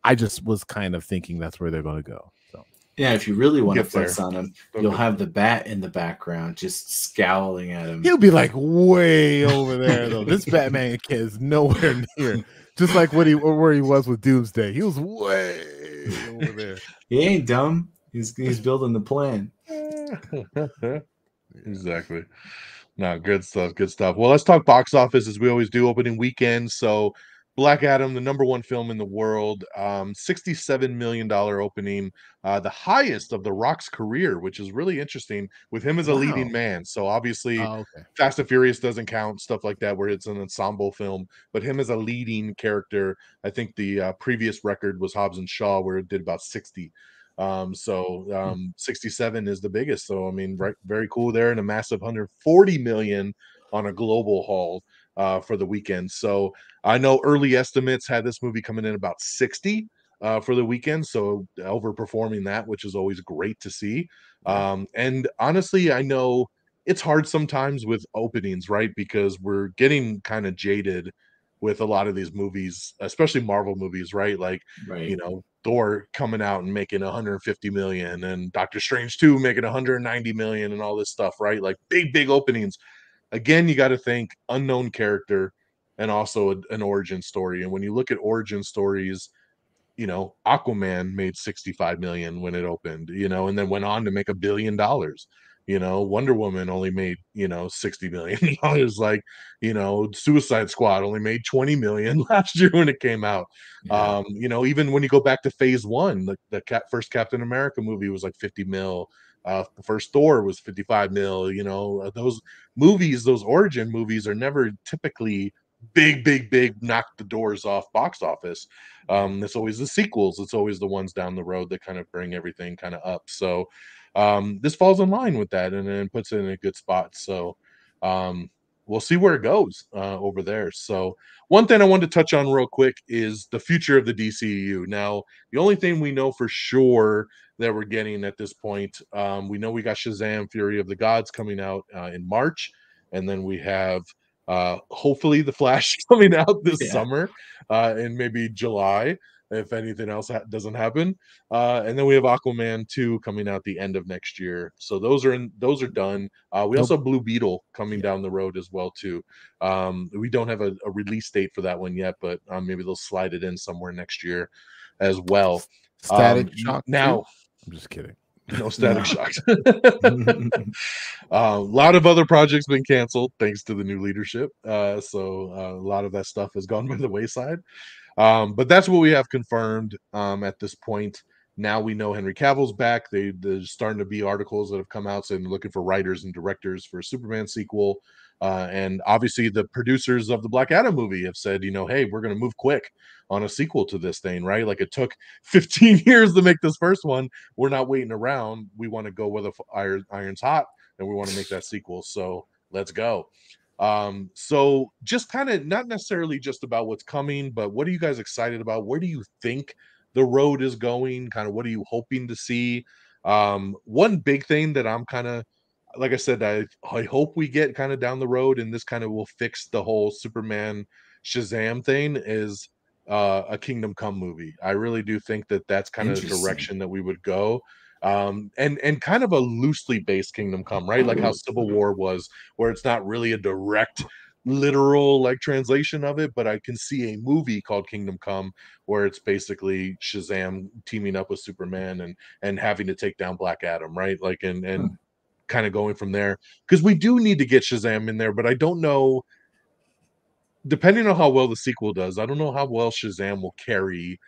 I just was kind of thinking that's where they're going to go. So yeah, if you really want to flex on him, you'll have the Bat in the background just scowling at him. He'll be like way over there, though. This Batman kid is nowhere near. Just like where he was with Doomsday. He was way over there. He ain't dumb. He's building the plan. Exactly. No, good stuff. Good stuff. Well, let's talk box office as we always do, opening weekend. So Black Adam, the #1 film in the world, $67 million opening, the highest of The Rock's career, which is really interesting with him as a leading man. So obviously Fast and Furious doesn't count, stuff like that, where it's an ensemble film, but him as a leading character, I think the previous record was Hobbs and Shaw, where it did about 60. 67 is the biggest. So I mean, very cool there, and a massive 140 million on a global haul for the weekend. So I know early estimates had this movie coming in about 60 for the weekend, so overperforming that, which is always great to see. And honestly, I know it's hard sometimes with openings, right? Because we're getting kind of jaded with a lot of these movies, especially Marvel movies, right? Like, Thor coming out and making 150 million, and Doctor Strange 2 making 190 million, and all this stuff, right? Like big openings. Again, you got to think unknown character, and also an origin story. And when you look at origin stories, you know, Aquaman made 65 million when it opened, you know, and then went on to make $1 billion. You know, Wonder Woman only made, you know, $60 million. Like, you know, Suicide Squad only made 20 million last year when it came out. Yeah. You know, even when you go back to phase one, the first Captain America movie was like 50 mil. The first Thor was 55 mil. You know, those movies, those origin movies are never typically big, knock the doors off box office. It's always the sequels. It's always the ones down the road that kind of bring everything kind of up. So this falls in line with that and then puts it in a good spot. So we'll see where it goes over there. So one thing I wanted to touch on real quick is the future of the DCEU. Now, the only thing we know for sure that we're getting at this point, we know we got Shazam Fury of the Gods coming out in March, and then we have hopefully the Flash coming out this summer in maybe July if anything else doesn't happen, and then we have Aquaman 2 coming out the end of next year. So those are done. We also have Blue Beetle coming down the road as well too. We don't have a release date for that one yet, but maybe they'll slide it in somewhere next year as well. Static Shock now too? I'm just kidding. No Static Shock. A lot of other projects been canceled thanks to the new leadership. So a lot of that stuff has gone by the wayside. But that's what we have confirmed at this point. Now we know Henry Cavill's back. There's starting to be articles that have come out saying looking for writers and directors for a Superman sequel. And obviously the producers of the Black Adam movie have said, you know, hey, we're going to move quick on a sequel to this thing, right? Like it took 15 years to make this first one. We're not waiting around. We want to go where the iron's hot, and we want to make that sequel. So let's go. So just kind of not necessarily just about what's coming, but what are you guys excited about? Where do you think the road is going? Kind of what are you hoping to see? One big thing that I'm kind of, like I said, I hope we get kind of down the road, and this kind of will fix the whole Superman Shazam thing, is a Kingdom Come movie. I really do think that that's kind of the direction that we would go. And kind of a loosely based Kingdom Come, right? Like how Civil War was, where it's not really a direct literal like translation of it, but I can see a movie called Kingdom Come where it's basically Shazam teaming up with Superman and having to take down Black Adam, right? Like and kind of going from there, because we do need to get Shazam in there, but I don't know, depending on how well the sequel does, I don't know how well Shazam will carry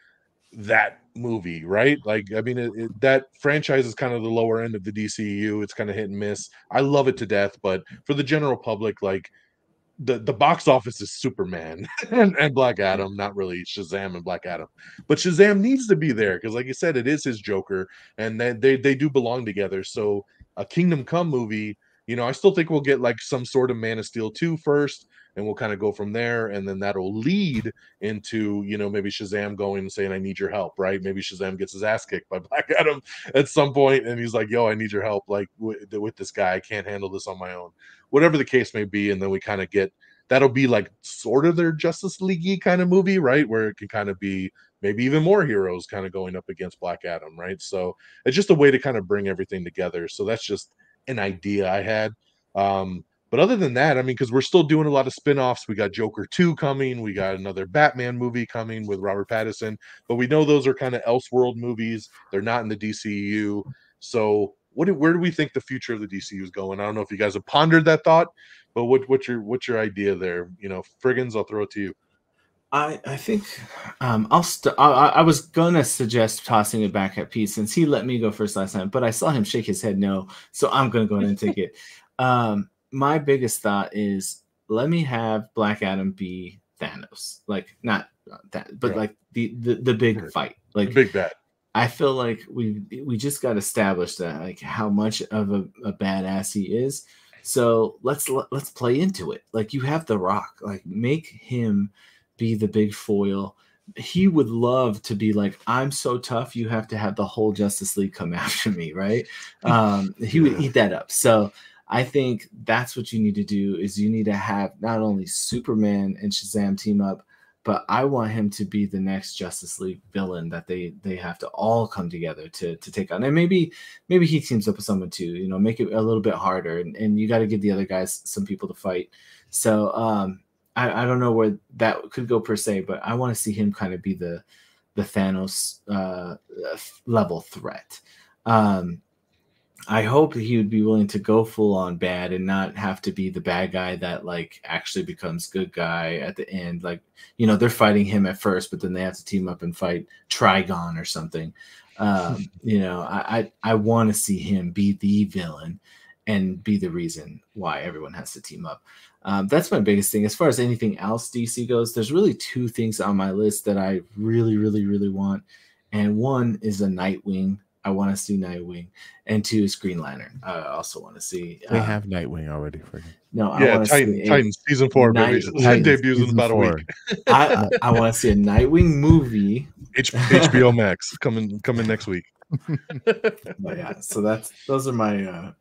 that movie, right? Like, I mean, that franchise is kind of the lower end of the DCEU. It's kind of hit and miss. I love it to death, but for the general public, like the box office is Superman and Black Adam, not really Shazam and Black Adam. But Shazam needs to be there because, like you said, it is his Joker, and they do belong together. So a Kingdom Come movie, you know, I still think we'll get like some sort of Man of Steel 2 first, and we'll kind of go from there, and then that'll lead into, you know, maybe Shazam going and saying, I need your help, right? Maybe Shazam gets his ass kicked by Black Adam at some point, and he's like, yo, I need your help, like with this guy. I can't handle this on my own. Whatever the case may be, and then we kind of get, that'll be like sort of their Justice League-y kind of movie, right? Where it can kind of be maybe even more heroes kind of going up against Black Adam, right? So it's just a way to kind of bring everything together. So that's just an idea I had. But other than that, I mean, because we're still doing a lot of spin-offs. We got Joker 2 coming. We got another Batman movie coming with Robert Pattinson. But we know those are kind of Elseworld movies. They're not in the DCEU. So where do we think the future of the DCU is going? I don't know if you guys have pondered that thought, but what's your idea there? You know, Frigginz, I'll throw it to you. I think I was gonna suggest tossing it back at Pete since he let me go first last time, but I saw him shake his head no, so I'm gonna go ahead and take it. My biggest thought is let me have Black Adam be Thanos, like not that, but like the big fight, like the big bad. I feel like we just got established that like how much of a badass he is. So let's play into it. Like you have The Rock, like make him be the big foil. He would love to be like, I'm so tough, you have to have the whole Justice League come after me, right? He would eat that up. So I think that's what you need to do, is you need to have not only Superman and Shazam team up, but I want him to be the next Justice League villain that they have to all come together to take on. And maybe he teams up with someone too, you know, make it a little bit harder. And you got to give the other guys some people to fight. So I don't know where that could go per se, but I want to see him kind of be the Thanos level threat. I hope he would be willing to go full on bad and not have to be the bad guy that like actually becomes good guy at the end. Like, you know, they're fighting him at first, but then they have to team up and fight Trigon or something. You know, I want to see him be the villain and be the reason why everyone has to team up. That's my biggest thing. As far as anything else DC goes, there's really two things on my list that I really, really, really want. And one is a Nightwing. I want to see Nightwing, and two is Green Lantern. I also want to see. They have Nightwing already. No, yeah, I want to see Titans season 4 debuts in about a week. I want to see a Nightwing movie. HBO Max coming next week. But yeah, so those are my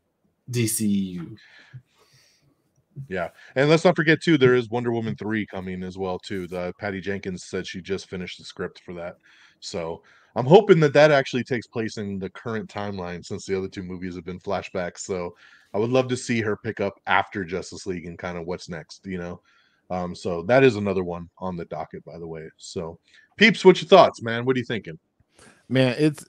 DCEU. Yeah, and let's not forget too, there is Wonder Woman 3 coming as well too. Patty Jenkins said she just finished the script for that, so I'm hoping that actually takes place in the current timeline, since the other two movies have been flashbacks. So I would love to see her pick up after Justice League and kind of what's next, you know. So that is another one on the docket, by the way. So Peeps, what's your thoughts, man? What are you thinking? Man, it's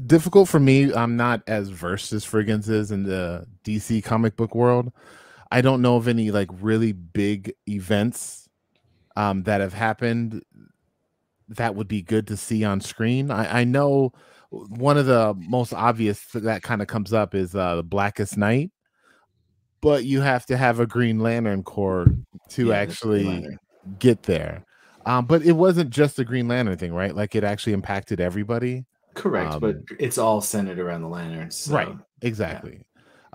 difficult for me. I'm not as versed as Frigginz is in the DC comic book world. I don't know of any like really big events that have happened that would be good to see on screen. I know one of the most obvious that kind of comes up is the Blackest Night, but you have to have a Green Lantern Corps to actually get there. But it wasn't just a Green Lantern thing, right? Like it actually impacted everybody. Correct, but it's all centered around the lanterns. So, right, exactly.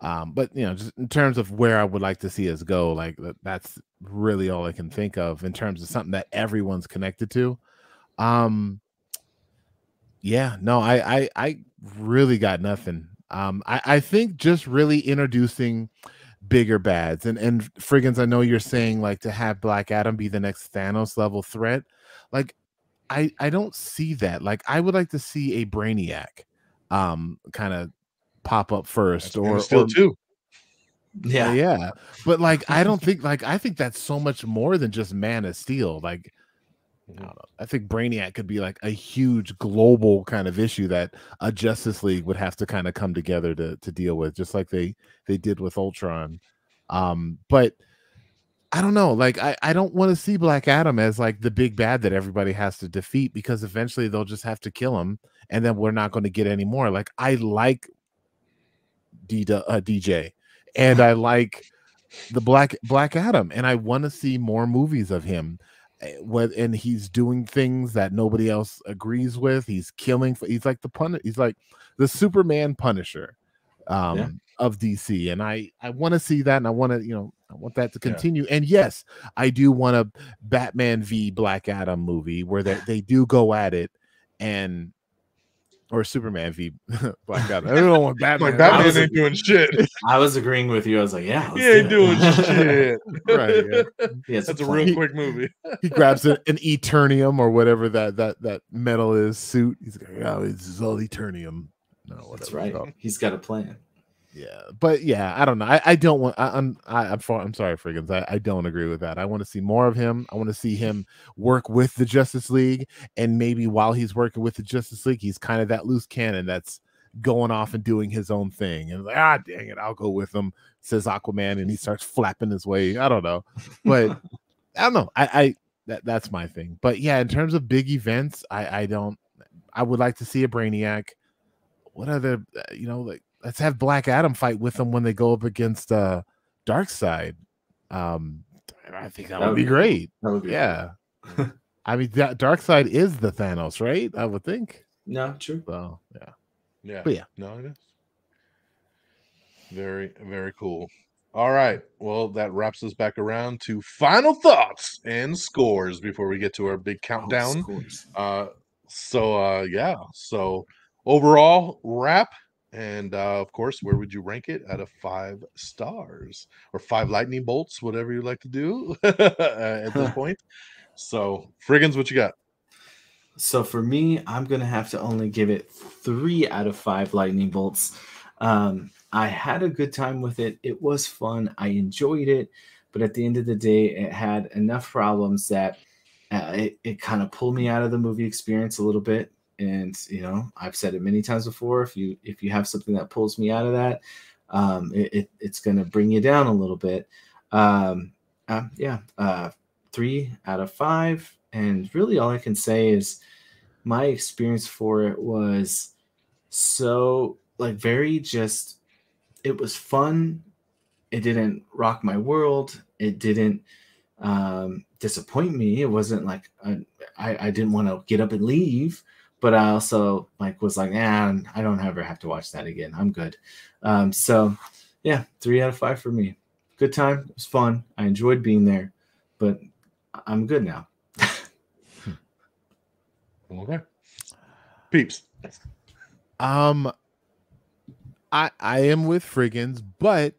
Yeah. But you know, just in terms of where I would like to see us go, like that's really all I can think of in terms of something that everyone's connected to. Yeah, no, I really got nothing. I think just really introducing bigger bads and Frigginz, I know you're saying like to have Black Adam be the next Thanos level threat. Like I don't see that. Like I would like to see a Brainiac kind of pop up first, or still too. Yeah. But like I don't think, like I think that's so much more than just Man of Steel. Like I don't know. I think Brainiac could be like a huge global kind of issue that a Justice League would have to kind of come together to deal with, just like they did with Ultron. But I don't know. Like I don't want to see Black Adam as like the big bad that everybody has to defeat, because eventually they'll just have to kill him, and then we're not going to get any more. Like I like DJ, and I like the Black Adam, and I want to see more movies of him. And he's doing things that nobody else agrees with. He's killing. He's like he's like the Superman Punisher of DC, and I want to see that, and I want to I want that to continue. And yes, I do want a Batman v Black Adam movie where they do go at it, and or Superman v Black Adam. I don't want Batman. Like Batman ain't doing shit. I was agreeing with you. I was like, yeah, he ain't doing shit. Right. Yeah. That's a real quick movie. He grabs an Eternium or whatever that metal is suit. He's like, oh, it's all Eternium. No, whatever. That's right. He's got a plan. Yeah, but yeah, I don't know. I don't want. I'm sorry, Frigginz. I don't agree with that. I want to see more of him. I want to see him work with the Justice League, and maybe while he's working with the Justice League, he's kind of that loose cannon that's going off and doing his own thing. And like, dang it, I'll go with him, says Aquaman, and he starts flapping his way. I don't know, but I don't know. That's my thing. But yeah, in terms of big events, I would like to see a Brainiac. What other like. Let's have Black Adam fight with them when they go up against Darkseid. I think that would be great. That would be cool. I mean, Darkseid is the Thanos, right? I would think. No, true. Well, yeah. But yeah. No, it is. Very, very cool. All right. Well, that wraps us back around to final thoughts and scores before we get to our big countdown. So overall wrap. And of course, where would you rank it out of 5 stars or 5 lightning bolts, whatever you like to do at this point? So, Frigginz, what you got? So for me, I'm gonna have to only give it 3 out of 5 lightning bolts. I had a good time with it. It was fun. I enjoyed it, but at the end of the day, it had enough problems that it kind of pulled me out of the movie experience a little bit. And you know, I've said it many times before, if you have something that pulls me out of that, it's going to bring you down a little bit. 3 out of 5. And really all I can say is my experience for it was so like very just, it was fun. It didn't rock my world. It didn't disappoint me. It wasn't like I didn't want to get up and leave, but I also like was like, I don't ever have to watch that again. I'm good. So yeah, 3 out of 5 for me. Good time. It was fun. I enjoyed being there, but I'm good now. Okay. Peeps. I am with Frigginz, but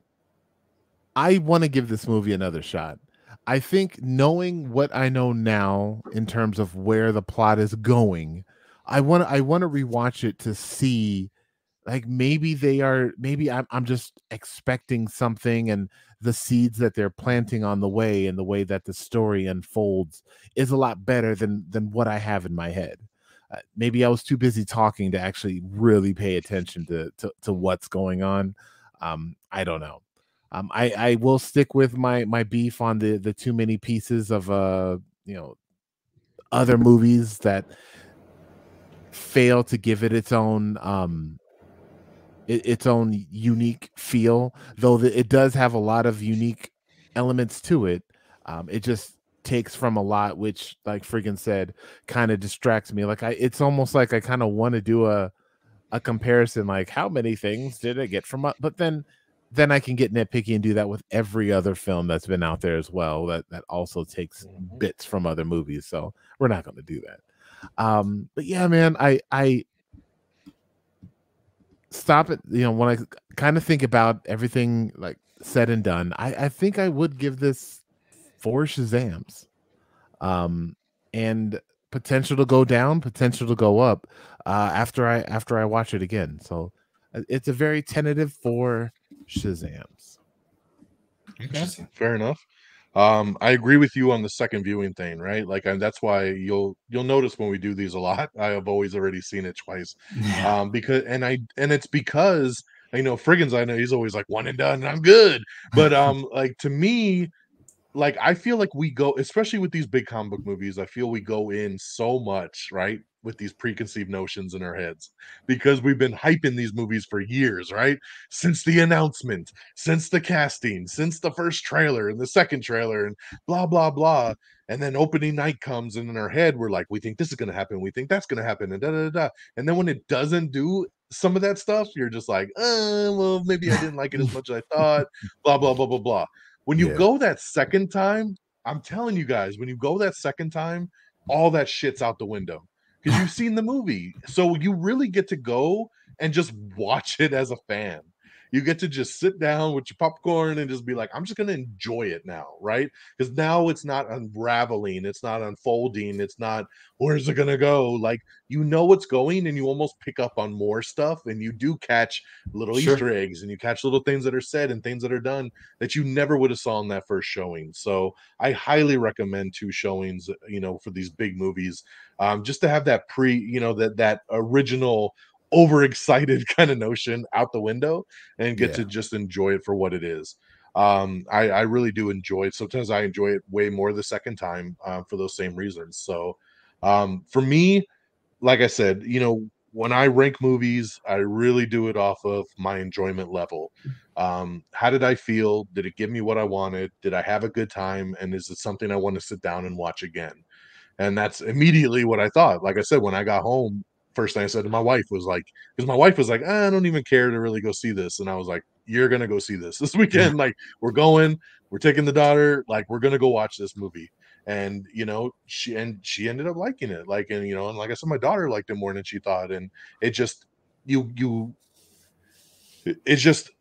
I want to give this movie another shot. I think knowing what I know now in terms of where the plot is going, I want to rewatch it to see, like maybe I'm just expecting something, and the seeds that they're planting on the way and the way that the story unfolds is a lot better than what I have in my head. Maybe I was too busy talking to actually really pay attention to what's going on. I don't know. I will stick with my beef on the too many pieces of other movies that fail to give it its own unique feel, though it does have a lot of unique elements to it. It just takes from a lot, which, like Frigginz said, kind of distracts me. Like it's almost like I kind of want to do a comparison, like how many things did I get from, but then I can get nitpicky and do that with every other film that's been out there as well that also takes bits from other movies. So we're not going to do that. But yeah, man, I stop it. You know, when I kind of think about everything like said and done, I think I would give this 4 Shazams, and potential to go down, potential to go up after I watch it again. So it's a very tentative 4 Shazams. Okay, fair enough. I agree with you on the second viewing thing, right? Like, that's why you'll notice when we do these a lot. I have always already seen it twice, because it's because Frigginz. I know he's always like 1 and done, and I'm good. But like to me, like I feel like we go, especially with these big comic book movies, I feel we go in so much, right, with these preconceived notions in our heads because we've been hyping these movies for years, right? Since the announcement, since the casting, since the first trailer and the second trailer and blah blah blah. And then opening night comes, and in our head we're like, we think this is going to happen, we think that's going to happen, and da da da. And then when it doesn't do some of that stuff, you're just like, well, maybe I didn't like it as much as I thought, blah blah blah blah blah. When you go that second time, I'm telling you guys, when you go that second time, all that shit's out the window because you've seen the movie. So you really get to go and just watch it as a fan. You get to just sit down with your popcorn and just be like, I'm just going to enjoy it now, right? Because now it's not unraveling, it's not unfolding, it's not, where's it going to go? Like, you know what's going, and you almost pick up on more stuff, and you do catch little Easter eggs, and you catch little things that are said and things that are done that you never would have saw in that first showing. So I highly recommend 2 showings, for these big movies, just to have that that original overexcited kind of notion out the window and get to just enjoy it for what it is. I really do enjoy it. Sometimes I enjoy it way more the second time for those same reasons. So for me, like I said, when I rank movies, I really do it off of my enjoyment level. How did I feel? Did it give me what I wanted? Did I have a good time? And is it something I want to sit down and watch again? And that's immediately what I thought. Like I said, when I got home, first thing I said to my wife was like, because my wife was like, I don't even care to really go see this. And I was like, you're going to go see this weekend. Like, we're taking the daughter, like, we're going to go watch this movie. And, she ended up liking it. Like, and, and like I said, my daughter liked it more than she thought. And it just,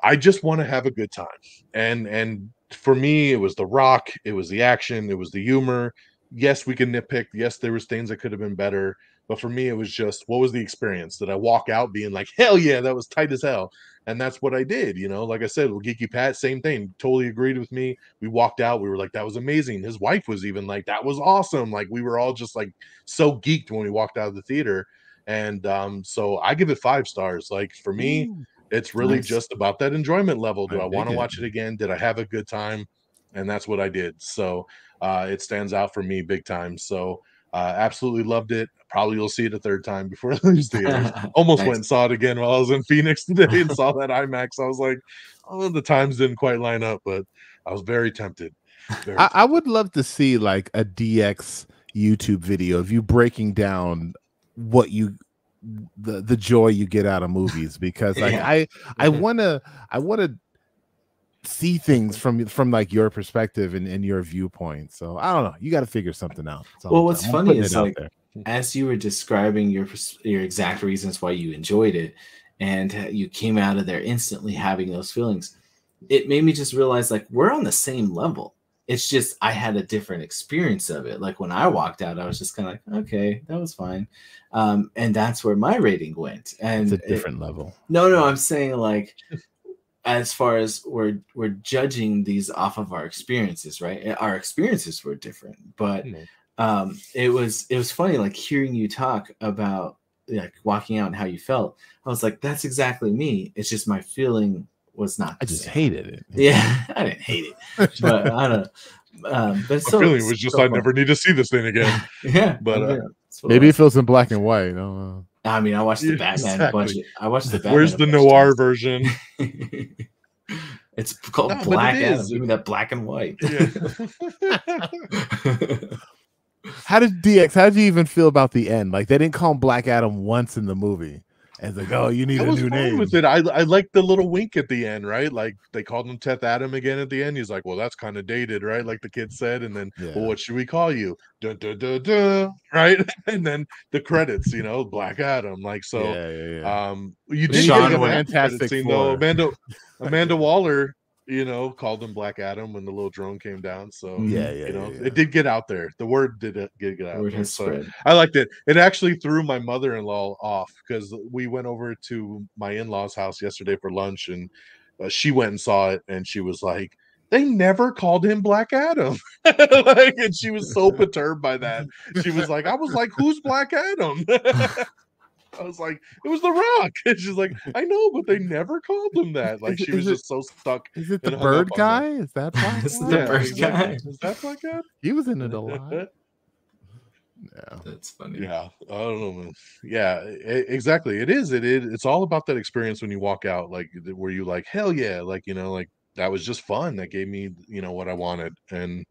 I just want to have a good time. And for me, it was The Rock, it was the action, it was the humor. Yes, we can nitpick. Yes, there was things that could have been better, But for me, it was just, what was the experience? Did I walk out being like, hell yeah, that was tight as hell? And that's what I did. You know, like I said, with Geeky Pat, same thing. Totally agreed with me. We walked out. We were like, that was amazing. His wife was even like, that was awesome. Like, we were all just like so geeked when we walked out of the theater. And so I give it 5 stars. Like, for me, it's really just about that enjoyment level. Do I want to watch it again? Did I have a good time? And that's what I did. So it stands out for me big time. So absolutely loved it. Probably will see it a 3rd time before I leave theaters. Almost went and saw it again while I was in Phoenix today and saw that IMAX. I was like, oh, the times didn't quite line up, but I was very tempted. I would love to see like a DX YouTube video of you breaking down what you the joy you get out of movies, because like I wanna see things from like your perspective and your viewpoint. So I don't know, you got to figure something out. Well, what's funny is like as you were describing your exact reasons why you enjoyed it and you came out of there instantly having those feelings, it made me just realize like we're on the same level. It's just I had a different experience of it. Like when I walked out, I was just kind of like, okay, that was fine. And that's where my rating went. And it's a different level. No, I'm saying like as far as we're judging these off of our experiences, right? Our experiences were different, but it was funny like hearing you talk about like walking out and how you felt. I was like, that's exactly me. It's just my feeling was not. I just hated it. Yeah, I didn't hate it, but I don't know. But my feeling was just I never need to see this thing again. Yeah, but maybe it feels in black and white. I don't know. I mean, I watched the Batman bunch. I watched the Batman. Where's the noir version? It's called Black Adam. Give me that black and white. Yeah. How did you even feel about the end? Like they didn't call him Black Adam once in the movie. And it's like, oh, you need a new name. With it, I like the little wink at the end, right? Like they called him Teth Adam again at the end. He's like, well, that's kind of dated, right? Like the kid said, and then, well, what should we call you? Dun, dun, dun, dun, right? And then the credits, you know, Black Adam. Like so, you did get a fantastic scene though. Amanda Waller, you know, called him Black Adam when the little drone came down. So you know, it did get out there. The word did get out there. So I liked it. It actually threw my mother-in-law off because we went over to my in-laws' house yesterday for lunch, and she went and saw it, and she was like, "They never called him Black Adam," like, and she was so perturbed by that. She was like, "I was like, who's Black Adam?" I was like, it was The Rock. And she's like, I know, but they never called him that. Like she was just so stuck. Is it the bird guy? Is that Black? Is the bird guy? Is that Black Adam? He was in it a lot. Yeah, that's funny. Yeah, I don't know, man. Yeah, exactly. It's all about that experience when you walk out, like where you like, hell yeah, like, you know, like that was just fun. That gave me, you know, what I wanted. And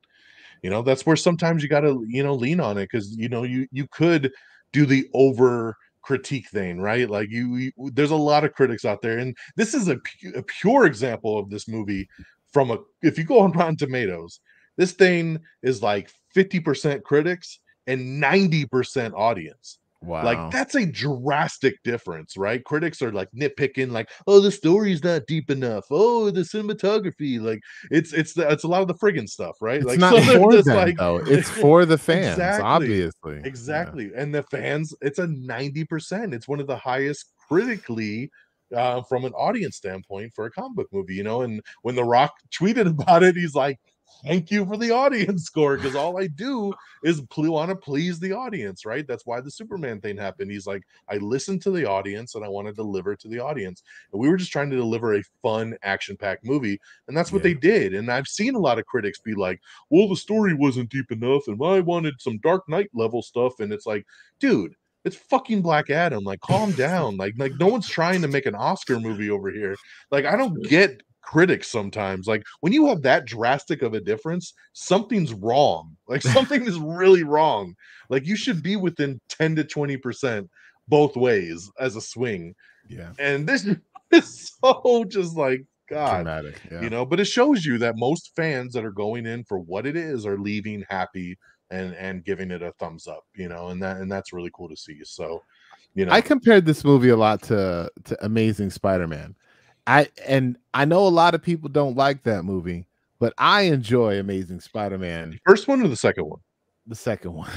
you know, that's where sometimes you got to, you know, lean on it, because you know, you could do the over critique thing, right? Like you there's a lot of critics out there, and this is a pure example of this movie from if you go on Rotten Tomatoes, this thing is like 50% critics and 90% audience. Wow. Like that's a drastic difference, right? Critics are like nitpicking, like, oh, the story's not deep enough. Oh, the cinematography, like it's a lot of the friggin' stuff, right? It's like not for them, like, though. It's for the fans, obviously. Exactly. Yeah. And the fans, it's a 90%. It's one of the highest critically from an audience standpoint for a comic book movie, you know. And when The Rock tweeted about it, he's like, thank you for the audience score, because all I do is want to please the audience, right? That's why the Superman thing happened. He's like, I listen to the audience and I want to deliver to the audience. And we were just trying to deliver a fun, action-packed movie, and that's what they did. And I've seen a lot of critics be like, well, the story wasn't deep enough, and I wanted some Dark Knight level stuff. And it's like, dude, it's fucking Black Adam. Like, calm down. Like no one's trying to make an Oscar movie over here. Like, I don't get critics sometimes. Like when you have that drastic of a difference, something's wrong. Like something is really wrong. Like you should be within 10 to 20% both ways as a swing. Yeah. And this is so just like, God, dramatic, you know, but it shows you that most fans that are going in for what it is are leaving happy and giving it a thumbs up, you know, and that's really cool to see. So, you know, I compared this movie a lot to Amazing Spider-Man. I know a lot of people don't like that movie, but I enjoy Amazing Spider-Man. The first one or the second one? The second one.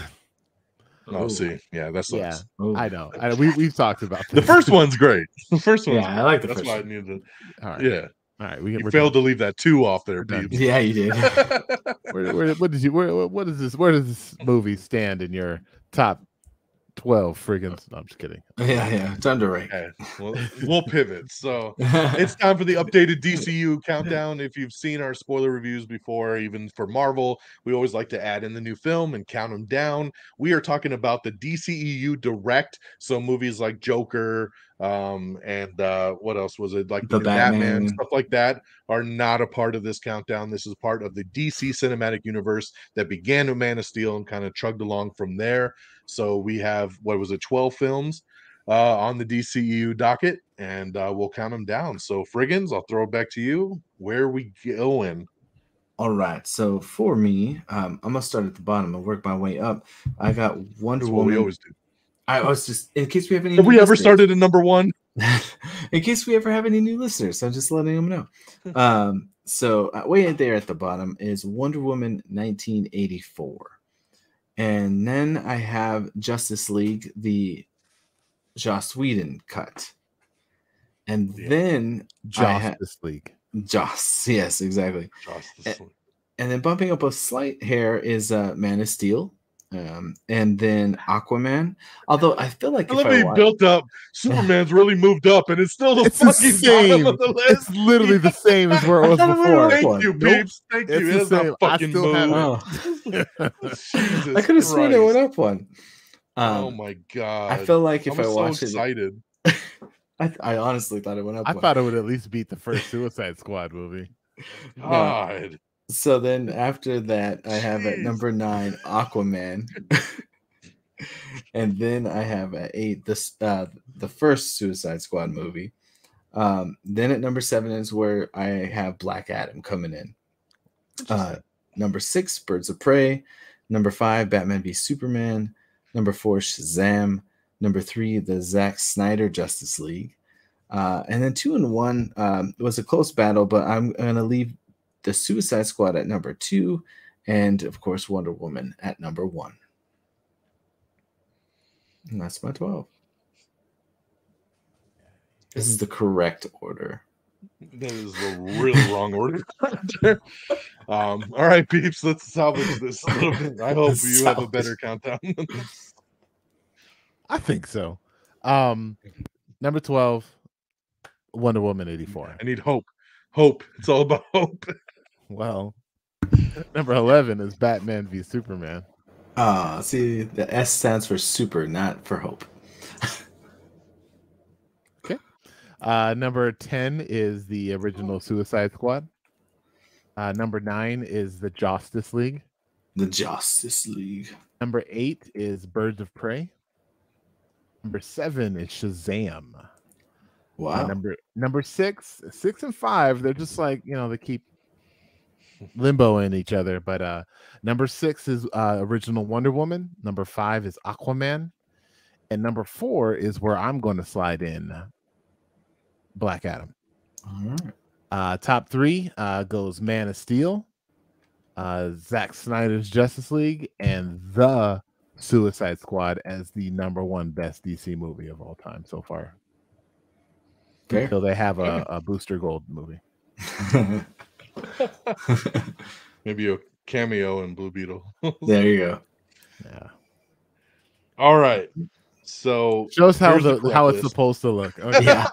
Oh, see, yeah, that sucks. Yeah, I know. We've talked about this. The first one's great. The first one's I like the That's first why one. I needed. All right. Yeah. All right. You failed to leave that 2 off there, Peeps. Yeah, you did. What does this movie stand in your top 12 Frigginz? No, I'm just kidding. Yeah, it's underrated. Okay. Well, we'll pivot. So it's time for the updated DCU countdown. If you've seen our spoiler reviews before, even for Marvel, we always like to add in the new film and count them down. We are talking about the DCEU Direct, so movies like Joker, and what else was it, like the new Batman, stuff like that, are not a part of this countdown. This is part of the DC cinematic universe that began with Man of Steel and kind of chugged along from there. So we have, what was it, 12 films on the DCEU docket, and we'll count them down. So Frigginz, I'll throw it back to you. Where are we going? All right, so for me, I'm gonna start at the bottom and work my way up. I got Wonder Woman. We always do. I was just, in case we have any. Have we ever started at number 1? In case we ever have any new listeners, I'm just letting them know. So way there at the bottom is Wonder Woman 1984, and then I have Justice League, the Joss Whedon cut, and then Justice League. Joss, yes, exactly. And then bumping up a slight hair is Man of Steel. And then Aquaman. Although I feel like built up, Superman's really moved up, and it's still the fucking bottom of the list. It's literally the same as where it was before. Thank you, Peeps. Thank you. It's the same. Fucking I could have sworn it went up one. Oh my god! I feel like if I watched excited. I honestly thought it went up. I thought it would at least beat the first Suicide Squad movie. God. So then after that, I have at number 9 Aquaman, and then I have at 8 the first Suicide Squad movie. Then at number 7 is where I have Black Adam coming in. Number 6, Birds of Prey. Number 5, Batman v Superman. Number 4, Shazam. Number 3, the Zack Snyder Justice League. And then 2 and 1 was a close battle, but I'm gonna leave the Suicide Squad at number 2, and of course Wonder Woman at number 1. And that's my 12. This is the correct order. That is the really wrong order. All right, Peeps, let's salvage this a little bit. I hope you have a better countdown. I think so. Number 12, Wonder Woman 84. I need hope. Hope. It's all about hope. Well, number 11 is Batman v Superman. See, the S stands for super, not for hope. Okay. Number 10 is the original Suicide Squad. Number 9 is the Justice League. The Justice League. Number 8 is Birds of Prey. Number 7 is Shazam. Wow. Number 6 and 5, they're just like, they keep limbo in each other. But number 6 is original Wonder Woman. Number 5 is Aquaman. And number 4 is where I'm going to slide in Black Adam. All right. Top 3 goes Man of Steel, Zack Snyder's Justice League, and the Suicide Squad as the number 1 best DC movie of all time so far. Okay. Until they have a Booster Gold movie. Maybe a cameo in Blue Beetle. There you go. Yeah. All right. So shows how it's supposed to look. Okay. Yeah.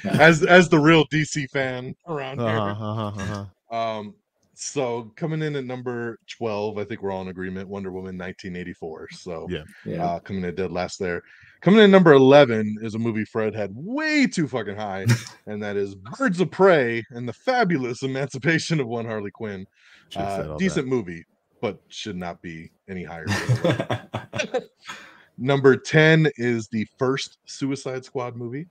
As the real DC fan around here. So coming in at number 12, I think we're all in agreement. Wonder Woman 1984. So yeah. Coming in dead last there. Coming in number 11 is a movie Fred had way too fucking high, and that is Birds of Prey and the Fabulous Emancipation of One Harley Quinn. Decent movie, but should not be any higher. Number 10 is the first Suicide Squad movie.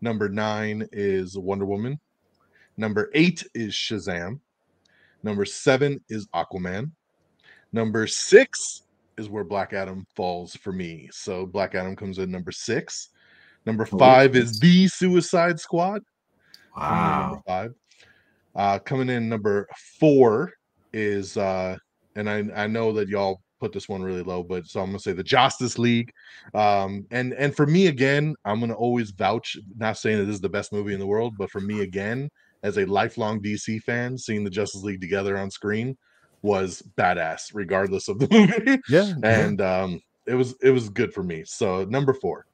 Number 9 is Wonder Woman. Number 8 is Shazam. Number 7 is Aquaman. Number 6 is where Black Adam falls for me. So Black Adam comes in number 6. Number 5 is The Suicide Squad. Wow. Number 5. Coming in number 4 is, and I know that y'all put this one really low, but so I'm gonna say the Justice League. And for me again, I'm gonna always vouch, not saying that this is the best movie in the world, but for me again, as a lifelong DC fan, seeing the Justice League together on screen was badass, regardless of the movie. Yeah, and it was good for me. So number 4.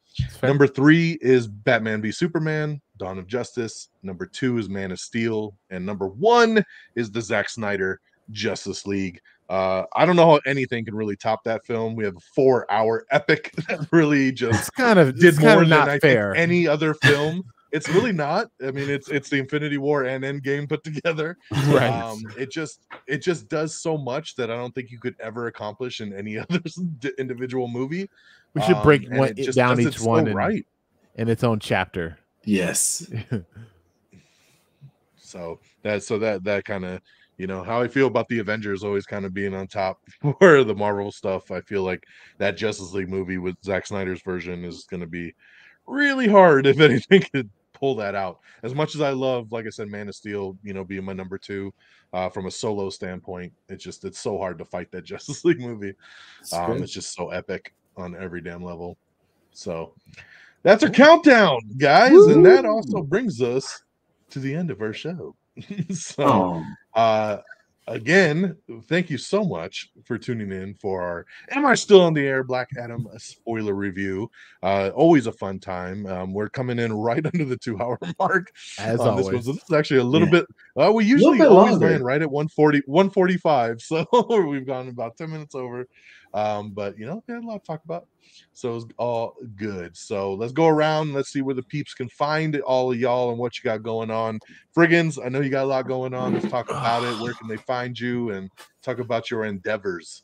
Number 3 is Batman v Superman, Dawn of Justice. Number 2 is Man of Steel, and number 1 is the Zack Snyder Justice League. I don't know how anything can really top that film. We have a 4-hour epic that really just did more than I think any other film. It's really not. I mean, it's the Infinity War and Endgame put together. Right. It just does so much that I don't think you could ever accomplish in any other individual movie. We should break down each one in its own chapter. Yes. So that kind of, you know, how I feel about the Avengers always kind of being on top for the Marvel stuff. I feel like that Justice League movie with Zack Snyder's version is going to be really hard if anything could pull that out. As much as I love, like I said, Man of Steel, you know, being my number 2 from a solo standpoint, it's so hard to fight that Justice League movie. It's just so epic on every damn level. So that's our countdown, guys. Woo! And that also brings us to the end of our show. So again, thank you so much for tuning in for our Am I Still on the Air Black Adam spoiler review. Always a fun time. We're coming in right under the 2-hour mark as always. This is actually a little bit we usually always land right at 145, so we've gone about 10 minutes over. But you know, we had a lot to talk about, so it's all good. So let's go around, let's see where the peeps can find all of y'all and what you got going on. Frigginz, I know you got a lot going on. Let's talk about it. Where can they find you, and talk about your endeavors?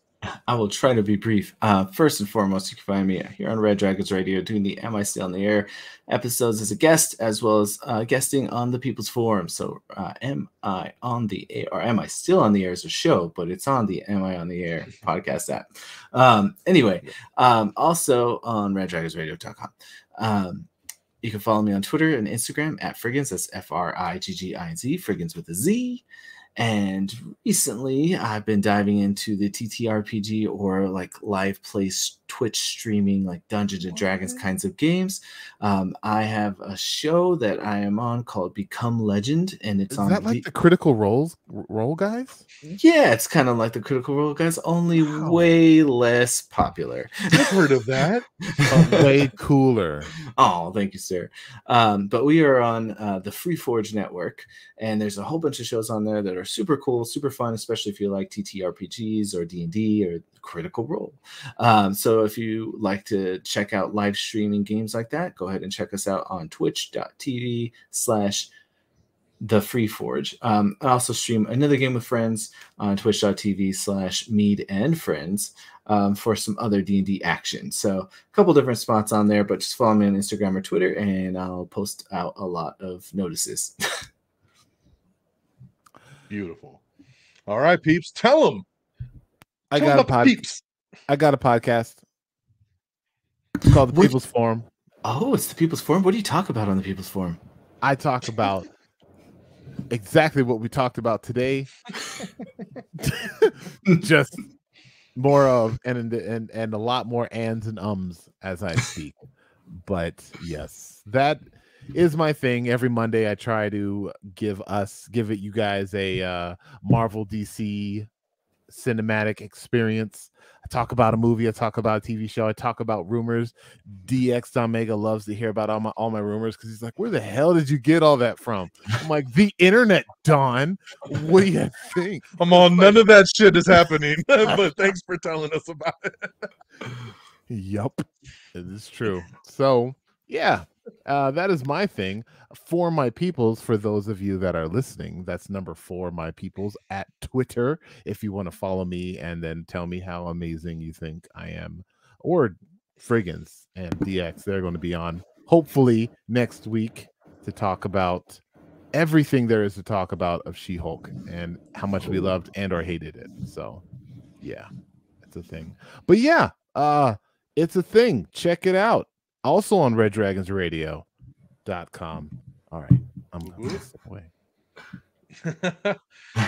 I will try to be brief. First and foremost, you can find me here on Red Dragons Radio doing the Am I Still on the Air episodes as a guest, as well as guesting on the People's Forum. So Am I on the Air, or Am I Still on the Air is a show, but it's on the Am I on the Air podcast app. Anyway, also on reddragonsradio.com. You can follow me on Twitter and Instagram at Frigginz. That's Frigginz, Frigginz with a Z. And recently, I've been diving into the TTRPG or like live play Twitch streaming, like Dungeons and Dragons kinds of games. I have a show that I am on called Become Legend, and it's on. Is that like the Critical Role guys? Yeah, it's kind of like the Critical Role guys, only way less popular. I've heard of that. Way cooler. Oh, thank you, sir. But we are on the Free Forge network, and there's a whole bunch of shows on there that are super cool, super fun, especially if you like TTRPGs or D&D or Critical Role. So if you like to check out live streaming games like that, go ahead and check us out on twitch.tv/thefreeforge. I also stream Another Game with Friends on twitch.tv/mead and friends for some other D&D action. So a couple different spots on there, but just follow me on Instagram or Twitter, and I'll post out a lot of notices. Beautiful. All right, peeps, tell them. I got a podcast. It's called The People's Forum. Oh, it's The People's Forum. What do you talk about on The People's Forum? I talk about exactly what we talked about today. Just more of and a lot more ands and ums as I speak. But yes, that is my thing. Every Monday I try to give it you guys a Marvel DC cinematic experience. I talk about a movie, I talk about a TV show, I talk about rumors. DONMEGA loves to hear about all my rumors because he's like, where the hell did you get all that from? I'm like, the internet, Don. What do you think? I'm on, none of that shit is happening. But thanks for telling us about it. Yup, it is true. So yeah, that is my thing. For my peoples, for those of you that are listening, that's number 4, my peoples, at Twitter, if you want to follow me and then tell me how amazing you think I am. Or Frigginz and DX, they're going to be on hopefully next week to talk about everything there is to talk about of She-Hulk and how much we loved and or hated it. So yeah, it's a thing. But yeah, it's a thing. Check it out. Also on reddragonsradio.com. All right, I'm going to step away.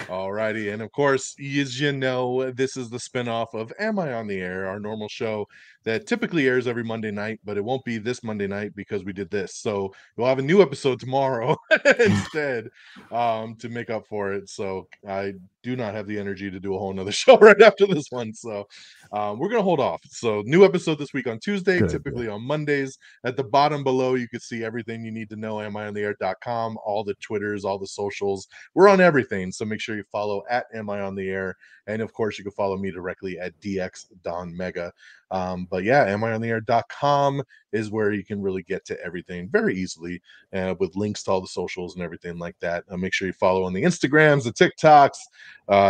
All righty. And of course, as you know, this is the spinoff of Am I on the Air, our normal show that typically airs every Monday night, but it won't be this Monday night because we did this. So we'll have a new episode tomorrow instead to make up for it. So I do not have the energy to do a whole nother show right after this one. So we're going to hold off. So new episode this week on Tuesday, typically on Mondays. At the bottom below, you can see everything you need to know, amiontheair.com, all the Twitters, all the socials. We're on everything. So make sure you follow at Am I on the Air. And of course, you can follow me directly at DXDonMega. But yeah, amiontheair.com is where you can really get to everything very easily with links to all the socials and everything like that. Make sure you follow on the Instagrams, the TikToks,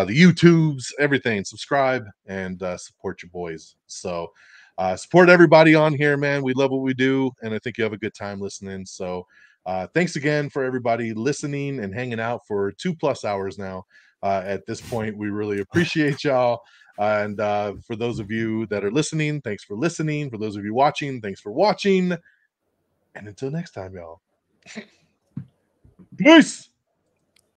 the YouTubes, everything. Subscribe and support your boys. So support everybody on here, man. We love what we do, and I think you have a good time listening. So thanks again for everybody listening and hanging out for 2+ hours now. At this point, we really appreciate y'all. And for those of you that are listening, thanks for listening. For those of you watching, thanks for watching. And until next time, y'all. Peace.